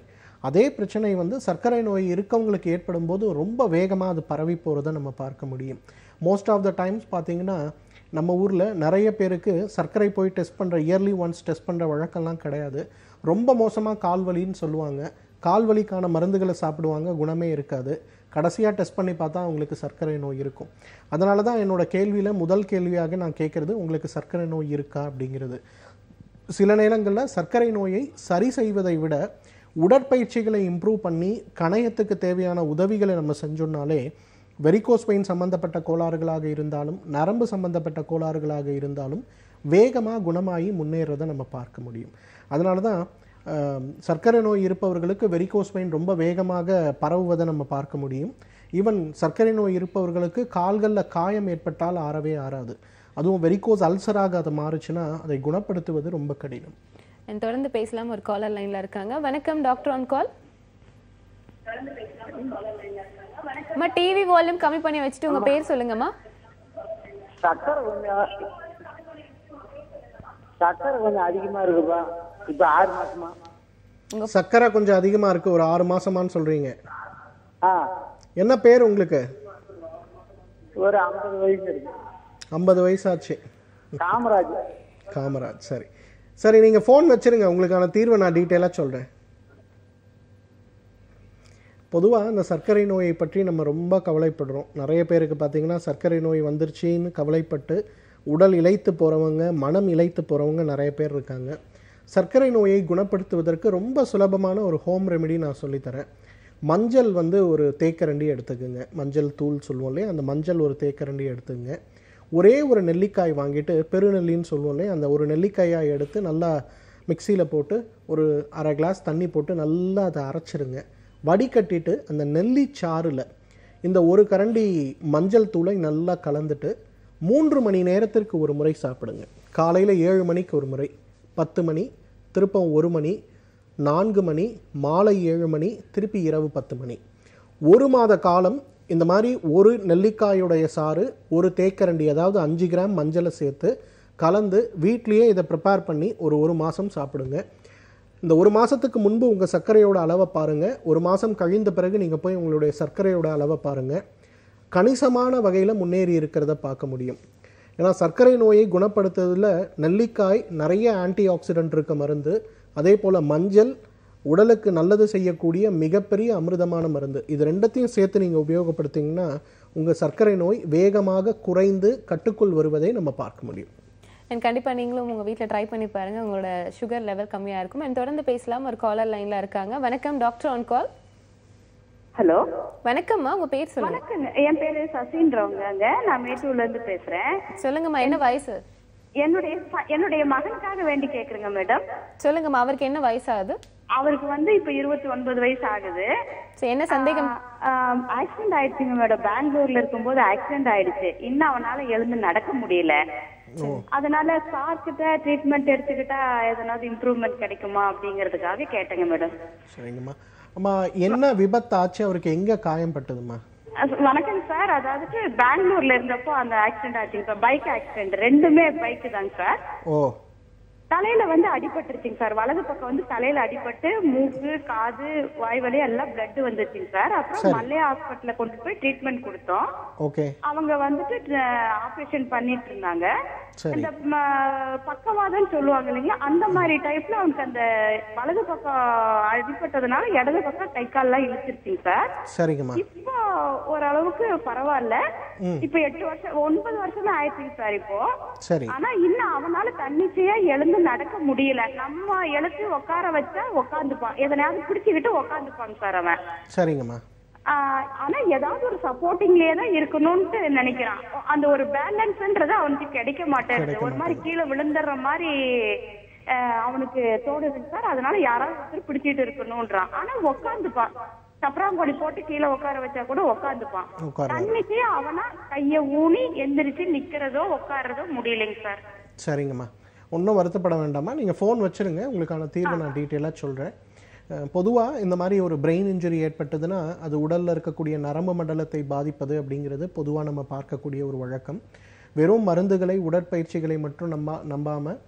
அதே பிரச்சனை வந்து சர்க்கரை நோய் இருக்கவங்களுக்கு ஏற்படும் போது ரொம்ப வேகமாக அது பரவி போகிறத நம்ம பார்க்க முடியும். மோஸ்ட் ஆஃப் த டைம்ஸ் பார்த்தீங்கன்னா நம்ம ஊரில் நிறைய பேருக்கு சர்க்கரை போய் டெஸ்ட் பண்ணுற இயர்லி ஒன்ஸ் டெஸ்ட் பண்ணுற வழக்கம்லாம் கிடையாது. ரொம்ப மோசமாக கால்வலின்னு சொல்லுவாங்க, கால்வலிக்கான மருந்துகளை சாப்பிடுவாங்க, குணமே இருக்காது. கடைசியாக டெஸ்ட் பண்ணி பார்த்தா அவங்களுக்கு சர்க்கரை நோய் இருக்கும். அதனால தான் என்னோட கேள்வியில் முதல் கேள்வியாக நான் கேட்குறது உங்களுக்கு சர்க்கரை நோய் இருக்கா அப்படிங்கிறது. சில நேரங்களில் சர்க்கரை நோயை சரி செய்வதை விட உடற்பயிற்சிகளை இம்ப்ரூவ் பண்ணி கணையத்துக்கு தேவையான உதவிகளை நம்ம செஞ்சோம்னாலே வெரிகோஸ் வெயின் சம்பந்தப்பட்ட கோளாறுகளாக இருந்தாலும் நரம்பு சம்பந்தப்பட்ட கோளாறுகளாக இருந்தாலும் வேகமாக குணமாகி முன்னேறதை நம்ம பார்க்க முடியும். அதனால தான் சர்க்கரை நோய் இருப்பவர்களுக்கு வெரிகோஸ் வெயின் ரொம்ப வேகமாக பரவுவதை நம்ம பார்க்க முடியும். ஈவன் சர்க்கரை நோய் இருப்பவர்களுக்கு கால்களில் காயம் ஏற்பட்டால் ஆறவே ஆறாது. அதுவும் வெரிகோஸ் அல்சராக அது மாறுச்சுன்னா அதை குணப்படுத்துவது ரொம்ப கடினம். தொடர்ந்து பேசலாம். ஒரு காலர் லைன்ல இருக்காங்க. வணக்கம் டாக்டர் ஆன் கால். அம்மா டிவி வால்யூம் கம்மி பண்ணி வச்சுட்டு உங்க பேர் சொல்லுங்கம்மா. சக்கரை கொஞ்சம் அதிகமா இருக்குப்பா. இப்ப 6 மாசமா சக்கரை கொஞ்சம் அதிகமா இருக்கு. ஒரு 6 மாசமான்னு சொல்றீங்க. என்ன பேர் உங்களுக்கு? ஒரு 50 வயசு இருக்கு. 50 வயசாச்சு. காமராஜ். காமராஜ். சரி சரி, நீங்க ஃபோன் வச்சிருங்க, உங்களுக்கான தீர்வை நான் டீட்டெயிலாக சொல்றேன். பொதுவாக இந்த சர்க்கரை நோயை பற்றி நம்ம ரொம்ப கவலைப்படுறோம். நிறைய பேருக்கு பார்த்தீங்கன்னா சர்க்கரை நோய் வந்துருச்சின்னு கவலைப்பட்டு உடல் இளைத்து போகிறவங்க, மனம் இளைத்து போகிறவங்க நிறைய பேர் இருக்காங்க. சர்க்கரை நோயை குணப்படுத்துவதற்கு ரொம்ப சுலபமான ஒரு ஹோம் ரெமெடி நான் சொல்லித்தரேன். மஞ்சள் ஒரு தேக்கரண்டி எடுத்துக்குங்க. மஞ்சள் தூள் சொல்லுவோம் இல்லையா, அந்த மஞ்சள் ஒரு தேக்கரண்டி எடுத்துங்க. ஒரே ஒரு நெல்லிக்காய் வாங்கிட்டு, பெருநெல்லின்னு சொல்லுவோம் இல்லையா, அந்த ஒரு நெல்லிக்காயை எடுத்து நல்லா மிக்சியில் போட்டு ஒரு அரை கிளாஸ் தண்ணி போட்டு நல்லா அதை அரைச்சிருங்க. வடிகட்டிட்டு அந்த நெல்லி சாறில் இந்த ஒரு கரண்டி மஞ்சள் தூளை நல்லா கலந்துட்டு 3 மணி நேரத்திற்கு ஒரு முறை சாப்பிடுங்க. காலையில் 7 மணிக்கு ஒரு முறை, 10 மணி, திருப்பம் 1 மணி, 4 மணி, மாலை 7 மணி, திருப்பி இரவு 10 மணி. 1 மாத காலம் இந்த மாதிரி ஒரு நெல்லிக்காயுடைய சாறு ஒரு தேக்கரண்டி, அதாவது 5 கிராம் மஞ்சளை சேர்த்து கலந்து வீட்லேயே இதை ப்ரிப்பேர் பண்ணி ஒரு மாதம் சாப்பிடுங்க. இந்த 1 மாதத்துக்கு முன்பு உங்கள் சர்க்கரையோட அளவை பாருங்கள். 1 மாதம் கழிந்த பிறகு நீங்கள் போய் உங்களுடைய சர்க்கரையோட அளவை பாருங்கள். கணிசமான வகையில் முன்னேறி இருக்கிறத பார்க்க முடியும். ஏன்னா சர்க்கரை நோயை குணப்படுத்துறதுல நெல்லிக்காய் நிறைய ஆன்டி ஆக்சிடென்ட் இருக்க மருந்து, அதே போல் மஞ்சள் உடலுக்கு நல்லது செய்யக்கூடிய மிகப்பெரிய அமிர்தமான மருந்து. இது ரெண்டத்தையும் சேர்த்து நீங்கள் உபயோகப்படுத்திங்கன்னா உங்கள் சர்க்கரை நோய் வேகமாக குறைந்து கட்டுக்குள் வருவதை நம்ம பார்க்க முடியும். கண்டிப்பாக நீங்களும் உங்கள் வீட்டில் ட்ரை பண்ணி பாருங்கள், உங்களோட சுகர் லெவல் கம்மியாக இருக்கும். தொடர்ந்து பேசலாம். ஒரு காலர் லைனில் இருக்காங்க. வணக்கம் டாக்டர் ஆன் கால். ஹலோ வணக்கம்மா, உங்க பேர் சொல்லுங்க. வணக்கம், என் பேரு சசின்றவங்க. நான் மேட்டூர்ல இருந்து பேசுறேன். சொல்லுங்கம்மா, என்ன வயசு? என்னுடைய மகனுக்காக வேண்டி கேக்குறேங்க மேடம். சொல்லுங்கம்மா, அவருக்கு என்ன வயசு ஆகுது? அவருக்கு இப்ப 29 வயசு ஆகுது. என்ன சந்தேகம்? ஆக்சிடென்ட் ஆயிடுச்சுங்க மேடம். பெங்களூர்ல இருக்கும்போது ஆக்சிடென்ட் ஆயிடுச்சு. இன்னும் அவனால எழுந்து நடக்க முடியல. அதனால சார் கிட்ட ட்ரீட்மெண்ட் எடுத்துக்கிட்டா எதனாவது இம்ப்ரூவ்மெண்ட் கிடைக்குமா அப்படிங்கறதுக்காக கேட்டேங்க மேடம். சரிங்கம்மா. அம்மா, என்ன விபத்து ஆச்சு? அவருக்கு எங்க காயம் பட்டதுமா? வணக்கம் சார். அதாவது பெங்களூர்ல இருந்தப்போ அந்த ஆக்சிடென்ட் ஆச்சுங்க சார். பைக் ஆக்சிடென்ட், ரெண்டுமே பைக் தாங்க சார். தலையில அடிபட்டுருச்சுங்க சார். வலது பக்கம் தலையில அடிபட்டு மூக்கு, காது, வாய் வலி எல்லாம் பிளட் வந்துருச்சுங்க சார். அப்புறம் மல்லையா ஹாஸ்பிட்டல்ல கொண்டு போய் ட்ரீட்மெண்ட் கொடுத்தோம். அவங்க ஆபரேஷன் பண்ணிட்டு இருந்தாங்க. இந்த பக்கவாதம் சொல்லுவாங்க இல்லைங்களா, அந்த மாதிரி டைப்ல அவனுக்கு அந்த வலது பக்கம் அடிபட்டதுனால இடது பக்கம் கை கால் எல்லாம் இழுச்சிருச்சுங்க சார். சரிங்கம்மா. இப்போ ஓரளவுக்கு பரவாயில்ல. இப்ப 8 வருஷம் 9 வருஷம் தான் ஆயிடுச்சுங்க சார் இப்போ. ஆனா இன்னும் அவனால தன்னிச்சையா எழுந்து நடக்க முடியல. நம்ம எழுத்து உட்கார வச்சா உட்காந்துப்பான், எதனாவது பிடிச்சுக்கிட்டு உட்காந்துப்பாங்க சார் அவன். சரிங்கம்மா. ஆனா ஏதாவது ஒரு சப்போர்ட்டிங்லயே தான் இருக்கணும்னு நினைக்கிறான். அந்த ஒரு பேலன்ஸ்ன்றது அவனுக்கு கிடைக்க மாட்டேங்குது. ஒரு மாதிரி கீழே விழுந்துடுற மாதிரி அவனுக்கு தோணுதுங்க சார். அதனால யாராவது ஒருத்தர் பிடிச்சிட்டு இருக்கணும்ன்றான். ஆனா உட்காந்துப்பான். சப்பராங்கொடி போட்டு கீழே உட்கார வச்சா கூட உட்காந்துப்பான். தன்னிச்சு அவனா கைய ஊனி எந்திரிச்சு நிக்கிறதோ உட்காரதோ முடியலைங்க சார். சரிங்கம்மா, ஒன்றும் வருத்தப்பட வேண்டாமா. நீங்கள் ஃபோன் வச்சுருங்க, உங்களுக்கான தீர்வை நான் டீட்டெயிலாக சொல்கிறேன். பொதுவாக இந்த மாதிரி ஒரு பிரெயின் இன்ஜுரி ஏற்பட்டதுன்னா அது உடலில் இருக்கக்கூடிய நரம்பு மண்டலத்தை பாதிப்பது அப்படிங்கிறது பொதுவாக நம்ம பார்க்கக்கூடிய ஒரு வழக்கம். வெறும் மருந்துகளை, உடற்பயிற்சிகளை மட்டும் நம்பாமல்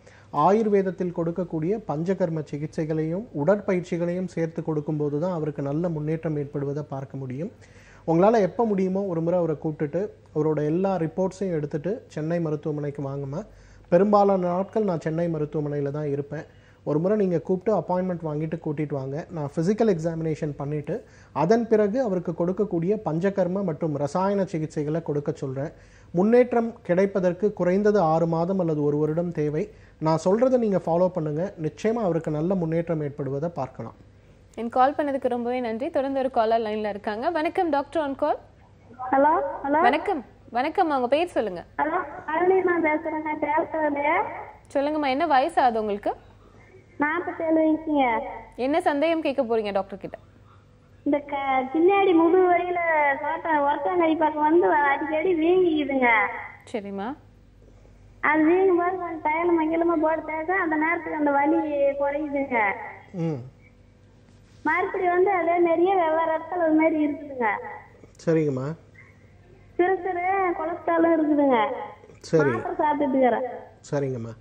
ஆயுர்வேதத்தில் கொடுக்கக்கூடிய பஞ்சகர்ம சிகிச்சைகளையும் உடற்பயிற்சிகளையும் சேர்த்து கொடுக்கும்போது தான் அவருக்கு நல்ல முன்னேற்றம் ஏற்படுவதை பார்க்க முடியும். உங்களால் எப்போ முடியுமோ ஒரு முறை அவரை கூப்பிட்டுட்டு அவரோட எல்லா ரிப்போர்ட்ஸையும் எடுத்துகிட்டு சென்னை மருத்துவமனைக்கு வாங்குமா. பெரும்பாலான நாட்கள் நான் சென்னை மருத்துவமனையில் தான் இருப்பேன். ஒரு முறை நீங்கள் கூப்பிட்டு அப்பாயின்மெண்ட் வாங்கிட்டு கூட்டிகிட்டு வாங்க. நான் ஃபிசிக்கல் எக்ஸாமினேஷன் பண்ணிவிட்டு அதன் பிறகு அவருக்கு கொடுக்கக்கூடிய பஞ்சகர்ம மற்றும் ரசாயன சிகிச்சைகளை கொடுக்க சொல்கிறேன். முன்னேற்றம் கிடைப்பதற்கு குறைந்தது 6 மாதம் அல்லது 1 வருடம் தேவை. நான் சொல்கிறத நீங்கள் ஃபாலோ பண்ணுங்கள். நிச்சயமாக அவருக்கு நல்ல முன்னேற்றம் ஏற்படுவதை பார்க்கலாம். என் கால் பண்ணதுக்கு ரொம்பவே நன்றி. தொடர்ந்து ஒரு காலர் லைன்ல இருக்காங்க. வணக்கம் doctor on call. Hello hello வணக்கம் வணக்கம், அவங்க பேர் சொல்லுங்க. ஹலோ அருளிமா பேசுறேங்க. சொல்லுங்கம்மா, என்ன வயசு ஆகுது உங்களுக்கு? 47 வயசுங்க. என்ன சந்தேகம் கேட்க போறீங்க டாக்டர் கிட்ட? இந்த பின்னாடி முதுகு வரையில ஒருத்தங்கடி பக்கம் வந்து அடிக்கடி வீங்கிக்குதுங்க. சரிம்மா. அது வீங்கும் போது கொஞ்சம் தைலம் மங்கிலமா போட்டு தேக்க அந்த நேரத்துக்கு அந்த வலி குறையுதுங்க. மறுபடியும் வந்து அதே நிறைய வெவ்வேறு இடத்துல ஒரு மாதிரி இருக்குதுங்க. சரிங்கம்மா. சிறு சிறு கொலஸ்ட்ராலும் இருக்குதுங்க. சரி, சாப்பிட்டுட்டு இருக்கிறேன். சரிங்கம்மா.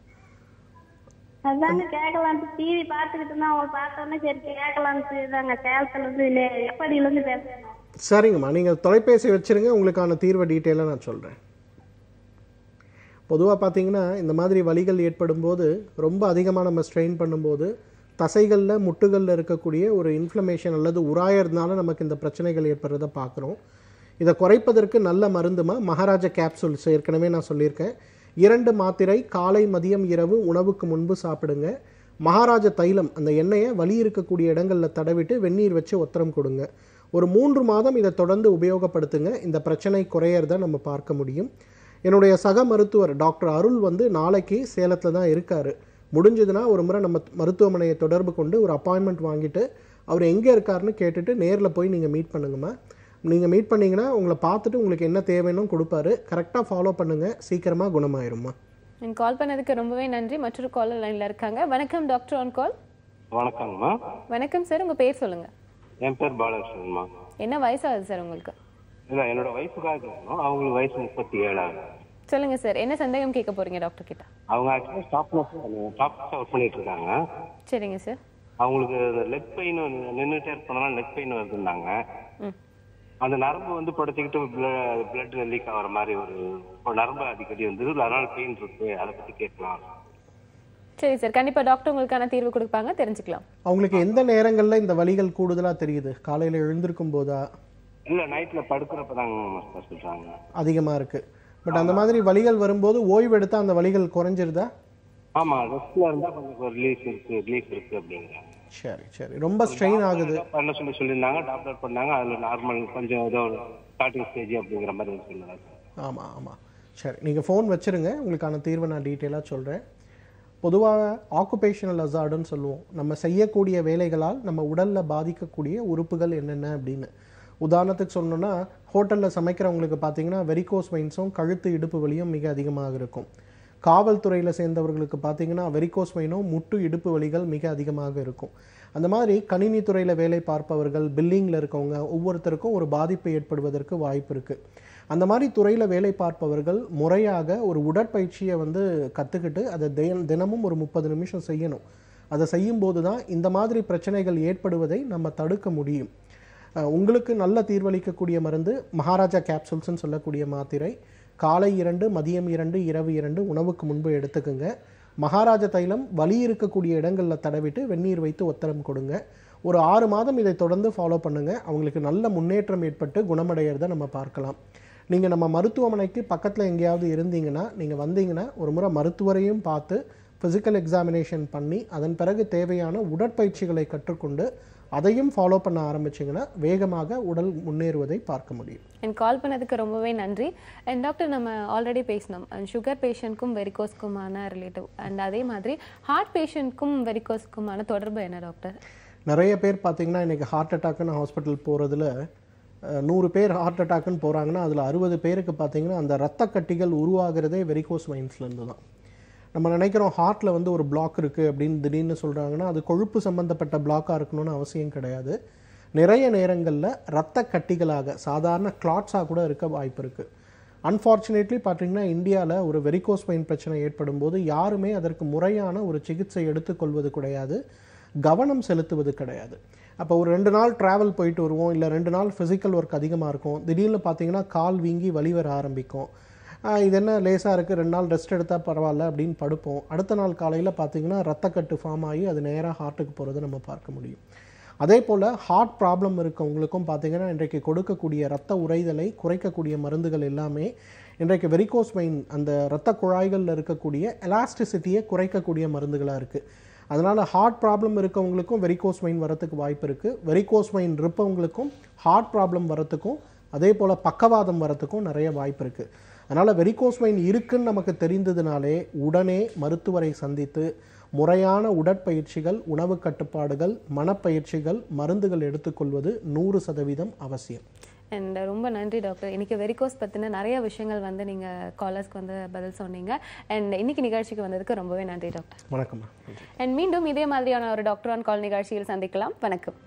அதாங்க கேட்கலான்ட்டு டிவி பார்த்துக்கிட்டு இருந்தா அவங்க பார்த்தோன்னே சரி கேட்கலான்ட்டு தாங்க சேலத்துல இருந்து எப்படியில இருந்து பேசுறேன். சரிங்கம்மா, நீங்கள் தொலைபேசி வச்சுருங்க. உங்களுக்கான தீர்வை டீட்டெயிலாக நான் சொல்கிறேன். பொதுவாக பார்த்தீங்கன்னா இந்த மாதிரி வலிகள் ஏற்படும் போது ரொம்ப அதிகமாக நம்ம ஸ்ட்ரெயின் பண்ணும்போது தசைகளில் முட்டுகளில் இருக்கக்கூடிய ஒரு இன்ஃப்ளமேஷன் அல்லது உராயறதுனால நமக்கு இந்த பிரச்சனைகள் ஏற்படுறத பார்க்குறோம். இதை குறைப்பதற்கு நல்ல மருந்துமா மகாராஜா கேப்சூல்ஸ் ஏற்கனவே நான் சொல்லியிருக்கேன். 2 மாத்திரை காலை மதியம் இரவு உணவுக்கு முன்பு சாப்பிடுங்க. மகாராஜா தைலம் அந்த எண்ணெயை வலி இருக்கக்கூடிய இடங்களில் தடவிட்டு வெந்நீர் வச்சு ஒத்தரம் கொடுங்க. ஒரு 3 மாதம் இதை தொடர்ந்து உபயோகப்படுத்துங்க. இந்த பிரச்சனை குறையறத நம்ம பார்க்க முடியும். என்னுடைய சக மருத்துவர் டாக்டர் அருள் வந்து நாளைக்கு சேலத்தில் தான் இருக்கார். முடிஞ்சதுன்னா ஒரு முறை நம்ம மருத்துவமனையை தொடர்பு கொண்டு ஒரு அப்பாயின்மெண்ட் வாங்கிட்டு அவர் எங்கே இருக்காருன்னு கேட்டுட்டு நேரில் போய் நீங்கள் மீட் பண்ணுங்கம்மா. நீங்கள் மீட் பண்ணிங்கன்னா உங்களை பார்த்துட்டு உங்களுக்கு என்ன தேவைன்னு கொடுப்பாரு. கரெக்டாக ஃபாலோ பண்ணுங்கள், சீக்கிரமாக குணமாயிரும்மா. நீங்கள் கால் பண்ணதுக்கு ரொம்பவே நன்றி. மற்றொரு காலர் லைனில் இருக்காங்க. வணக்கம் டாக்டர் ஆன் கால். வணக்கங்கம்மா. வணக்கம் சார், உங்கள் பேர் சொல்லுங்கள். என் பேர் பாலகிருஷ்ணன்மா. என்ன வயசாகுது சார் உங்களுக்கு? இல்லை, என்னோட வயசுக்காக அவங்களுக்கு வயசு 37 ஆகுது. சொல்லுங்க சார், என்ன சந்தேகம் கேட்க போறீங்க டாக்டர் கிட்ட? அவங்க ஆக்சுவலி ஸ்டாப் ஒர்க் பண்ணிட்டு இருக்காங்க. சரிங்க சார். அவங்களுக்கு லெக் பெயின் நின்றுட்டே இருப்பதுனால லெக் பெயின் வருதுன்னாங்க. அந்த நரம்பு வந்து படுத்திக்கிட்டு பிளட் லீக் ஆகிற மாதிரி ஒரு நரம்பு அடிக்கடி வந்து அதனால பெயின் இருக்கு. அதை பத்தி கேட்கலாம். சரி சார், கண்டிப்பா டாக்டர் உங்களுக்கான தீர்வு கொடுப்பாங்க, தெரிஞ்சுக்கலாம். அவங்களுக்கு எந்த நேரங்கள்ல இந்த வலிகள் கூடுதலா தெரியுது? காலையில எழுந்திருக்கும் போதா? இல்ல, நைட்ல படுக்கிறப்பதாங்க சொல்றாங்க அதிகமா இருக்கு. பட் அந்த மாதிரி வலிகள் வரும்போது ஓய்வு எடுத்தா அந்த வலிகள் குறைஞ்சிருதா? ஆமா, ரெஸ்ட்ல இருந்தா கொஞ்சம் ரிலீஃப் இருக்கு அப்படிங்கிறாங்க. சரி சரி, ரொம்ப ஸ்ட்ரெயின் ஆகுது பண்ண சொல்லியிருந்தாங்க. டாக்டர் பண்ணாங்க, அதுல நார்மல் கொஞ்சம் ஏதோ ஸ்டார்டிங் ஸ்டேஜ் அப்படிங்கிற மாதிரி சொன்னாங்க. ஆமா ஆமா. சரி, நீங்க ஃபோன் வச்சிருங்க, உங்களுக்கான தீர்வை நான் டீட்டெயிலாக சொல்றேன். பொதுவாக ஆக்குபேஷனல் அசார்டுன்னு சொல்லுவோம். நம்ம செய்யக்கூடிய வேலைகளால் நம்ம உடலில் பாதிக்கக்கூடிய உறுப்புகள் என்னென்ன அப்படின்னு. உதாரணத்துக்கு சொன்னோன்னா, ஹோட்டலில் சமைக்கிறவங்களுக்கு பார்த்தீங்கன்னா வெரிகோஸ் வெயின்ஸும் கழுத்து இடுப்பு வலியும் மிக அதிகமாக இருக்கும். காவல்துறையில் சேர்ந்தவர்களுக்கு பார்த்தீங்கன்னா வெரிகோஸ் வெயினும் முட்டு இடுப்பு வலிகள் மிக அதிகமாக இருக்கும். அந்த மாதிரி கணினி துறையில் வேலை பார்ப்பவர்கள், பில்லிங்கில் இருக்கவங்க ஒவ்வொருத்தருக்கும் ஒரு பாதிப்பு ஏற்படுவதற்கு வாய்ப்பு இருக்குது. அந்த மாதிரி துறையில் வேலை பார்ப்பவர்கள் முறையாக ஒரு உடற்பயிற்சியை வந்து கற்றுக்கிட்டு அதை தினமும் ஒரு 30 நிமிஷம் செய்யணும். அதை செய்யும்போது தான் இந்த மாதிரி பிரச்சனைகள் ஏற்படுவதை நம்ம தடுக்க முடியும். உங்களுக்கு நல்ல தீர்வளிக்கக்கூடிய மருந்து மகாராஜா கேப்சூல்ஸ்ன்னு சொல்லக்கூடிய மாத்திரை. காலை 2, மதியம் 2, இரவு 2 உணவுக்கு முன்பு எடுத்துக்குங்க. மகாராஜா தைலம் வலி இருக்கக்கூடிய இடங்களில் தடவிட்டு வெந்நீர் வைத்து ஒத்தரம் கொடுங்க. ஒரு 6 மாதம் இதை தொடர்ந்து ஃபாலோ பண்ணுங்கள். அவங்களுக்கு நல்ல முன்னேற்றம் ஏற்பட்டு குணமடைகிறத நம்ம பார்க்கலாம். நீங்கள் நம்ம மருத்துவமனைக்கு பக்கத்தில் எங்கேயாவது இருந்தீங்கன்னா, நீங்கள் வந்தீங்கன்னா ஒரு முறை மருத்துவரையும் பார்த்து ஃபிசிக்கல் எக்ஸாமினேஷன் பண்ணி அதன் பிறகு தேவையான உடற்பயிற்சிகளை கற்றுக்கொண்டு அதையும் ஃபாலோ பண்ண ஆரம்பிச்சிங்கன்னா வேகமாக உடல் முன்னேறுவதை பார்க்க முடியும். என் கால் பண்ணதுக்கு ரொம்பவே நன்றி. அண்ட் டாக்டர், நம்ம ஆல்ரெடி பேசினோம் சுகர் பேஷண்ட்க்கும் வெரிகோஸ்க்குமான ரிலேட்டிவ், அண்ட் அதே மாதிரி ஹார்ட் பேஷண்ட்க்கும் வெரிகோஸ்க்குமான தொடர்பு என்ன டாக்டர்? நிறைய பேர் பார்த்தீங்கன்னா இன்றைக்கி ஹார்ட் அட்டாக்குன்னு ஹாஸ்பிட்டல் போகிறதுல 100 பேர் ஹார்ட் அட்டாக்குன்னு போகிறாங்கன்னா அதில் 60 பேருக்கு பார்த்தீங்கன்னா அந்த ரத்த கட்டிகள் உருவாகிறதே வெரிகோஸ் வெயின்ஸ்லேருந்து தான். நம்ம நினைக்கிறோம் ஹார்ட்டில் வந்து ஒரு பிளாக் இருக்குது அப்படின்னு திடீர்னு சொல்கிறாங்கன்னா அது கொழுப்பு சம்மந்தப்பட்ட பிளாக்காக இருக்கணும்னு அவசியம் கிடையாது. நிறைய நேரங்களில் இரத்த கட்டிகளாக சாதாரண கிளாட்ஸாக கூட இருக்க வாய்ப்பு இருக்குது. அன்ஃபார்ச்சுனேட்லி பார்த்தீங்கன்னா இந்தியாவில் ஒரு வெரிகோஸ் வெயின் பிரச்சனை ஏற்படும் போது யாருமே அதற்கு முறையான ஒரு சிகிச்சை எடுத்துக்கொள்வது கிடையாது, கவனம் செலுத்துவது கிடையாது. அப்போ ஒரு 2 நாள் ட்ராவல் போயிட்டு வருவோம், இல்லை 2 நாள் ஃபிசிக்கல் ஒர்க் அதிகமாக இருக்கும், திடீர்னு பார்த்தீங்கன்னா கால் வீங்கி வலி வர ஆரம்பிக்கும். இது என்ன லேசாக இருக்குது, 2 நாள் ரெஸ்ட் எடுத்தால் பரவாயில்ல அப்படின்னு படுப்போம். அடுத்த நாள் காலையில் பார்த்தீங்கன்னா ரத்தக்கட்டு ஃபார்ம் ஆகி அது நேராக ஹார்ட்டுக்கு போகிறத நம்ம பார்க்க முடியும். அதே போல் ஹார்ட் ப்ராப்ளம் இருக்கவங்களுக்கும் பார்த்தீங்கன்னா இன்றைக்கு கொடுக்கக்கூடிய ரத்த உறைதலை குறைக்கக்கூடிய மருந்துகள் எல்லாமே இன்றைக்கு வெரிகோஸ் வெயின் அந்த இரத்த குழாய்களில் இருக்கக்கூடிய எலாஸ்டிசிட்டியை குறைக்கக்கூடிய மருந்துகளாக இருக்குது. அதனால் ஹார்ட் ப்ராப்ளம் இருக்கவங்களுக்கும் வெரிகோஸ் வெயின் வரத்துக்கு வாய்ப்பு இருக்குது. வெரிகோஸ் வெயின் இருப்பவங்களுக்கும் ஹார்ட் ப்ராப்ளம் வரத்துக்கும் அதே போல் பக்கவாதம் வரத்துக்கும் நிறைய வாய்ப்பு இருக்குது. அதனால் வெரிகோஸ் வெயின் இருக்குன்னு நமக்கு தெரிந்ததுனாலே உடனே மருத்துவரை சந்தித்து முறையான உடற்பயிற்சிகள், உணவு கட்டுப்பாடுகள், மனப்பயிற்சிகள், மருந்துகள் எடுத்துக்கொள்வது 100% அவசியம். அண்ட் ரொம்ப நன்றி டாக்டர். இன்றைக்கி வெரிகோஸ் பற்றின நிறைய விஷயங்கள் வந்து நீங்கள் காலர்ஸ்க்கு வந்து பதில் சொன்னீங்க. அண்ட் இன்னைக்கு நிகழ்ச்சிக்கு வந்ததுக்கு ரொம்பவே நன்றி டாக்டர். வணக்கம். அண்ட் மீண்டும் இதே மாதிரியான ஒரு டாக்டர் ஆன் கால் நிகழ்ச்சியில் சந்திக்கலாம். வணக்கம்.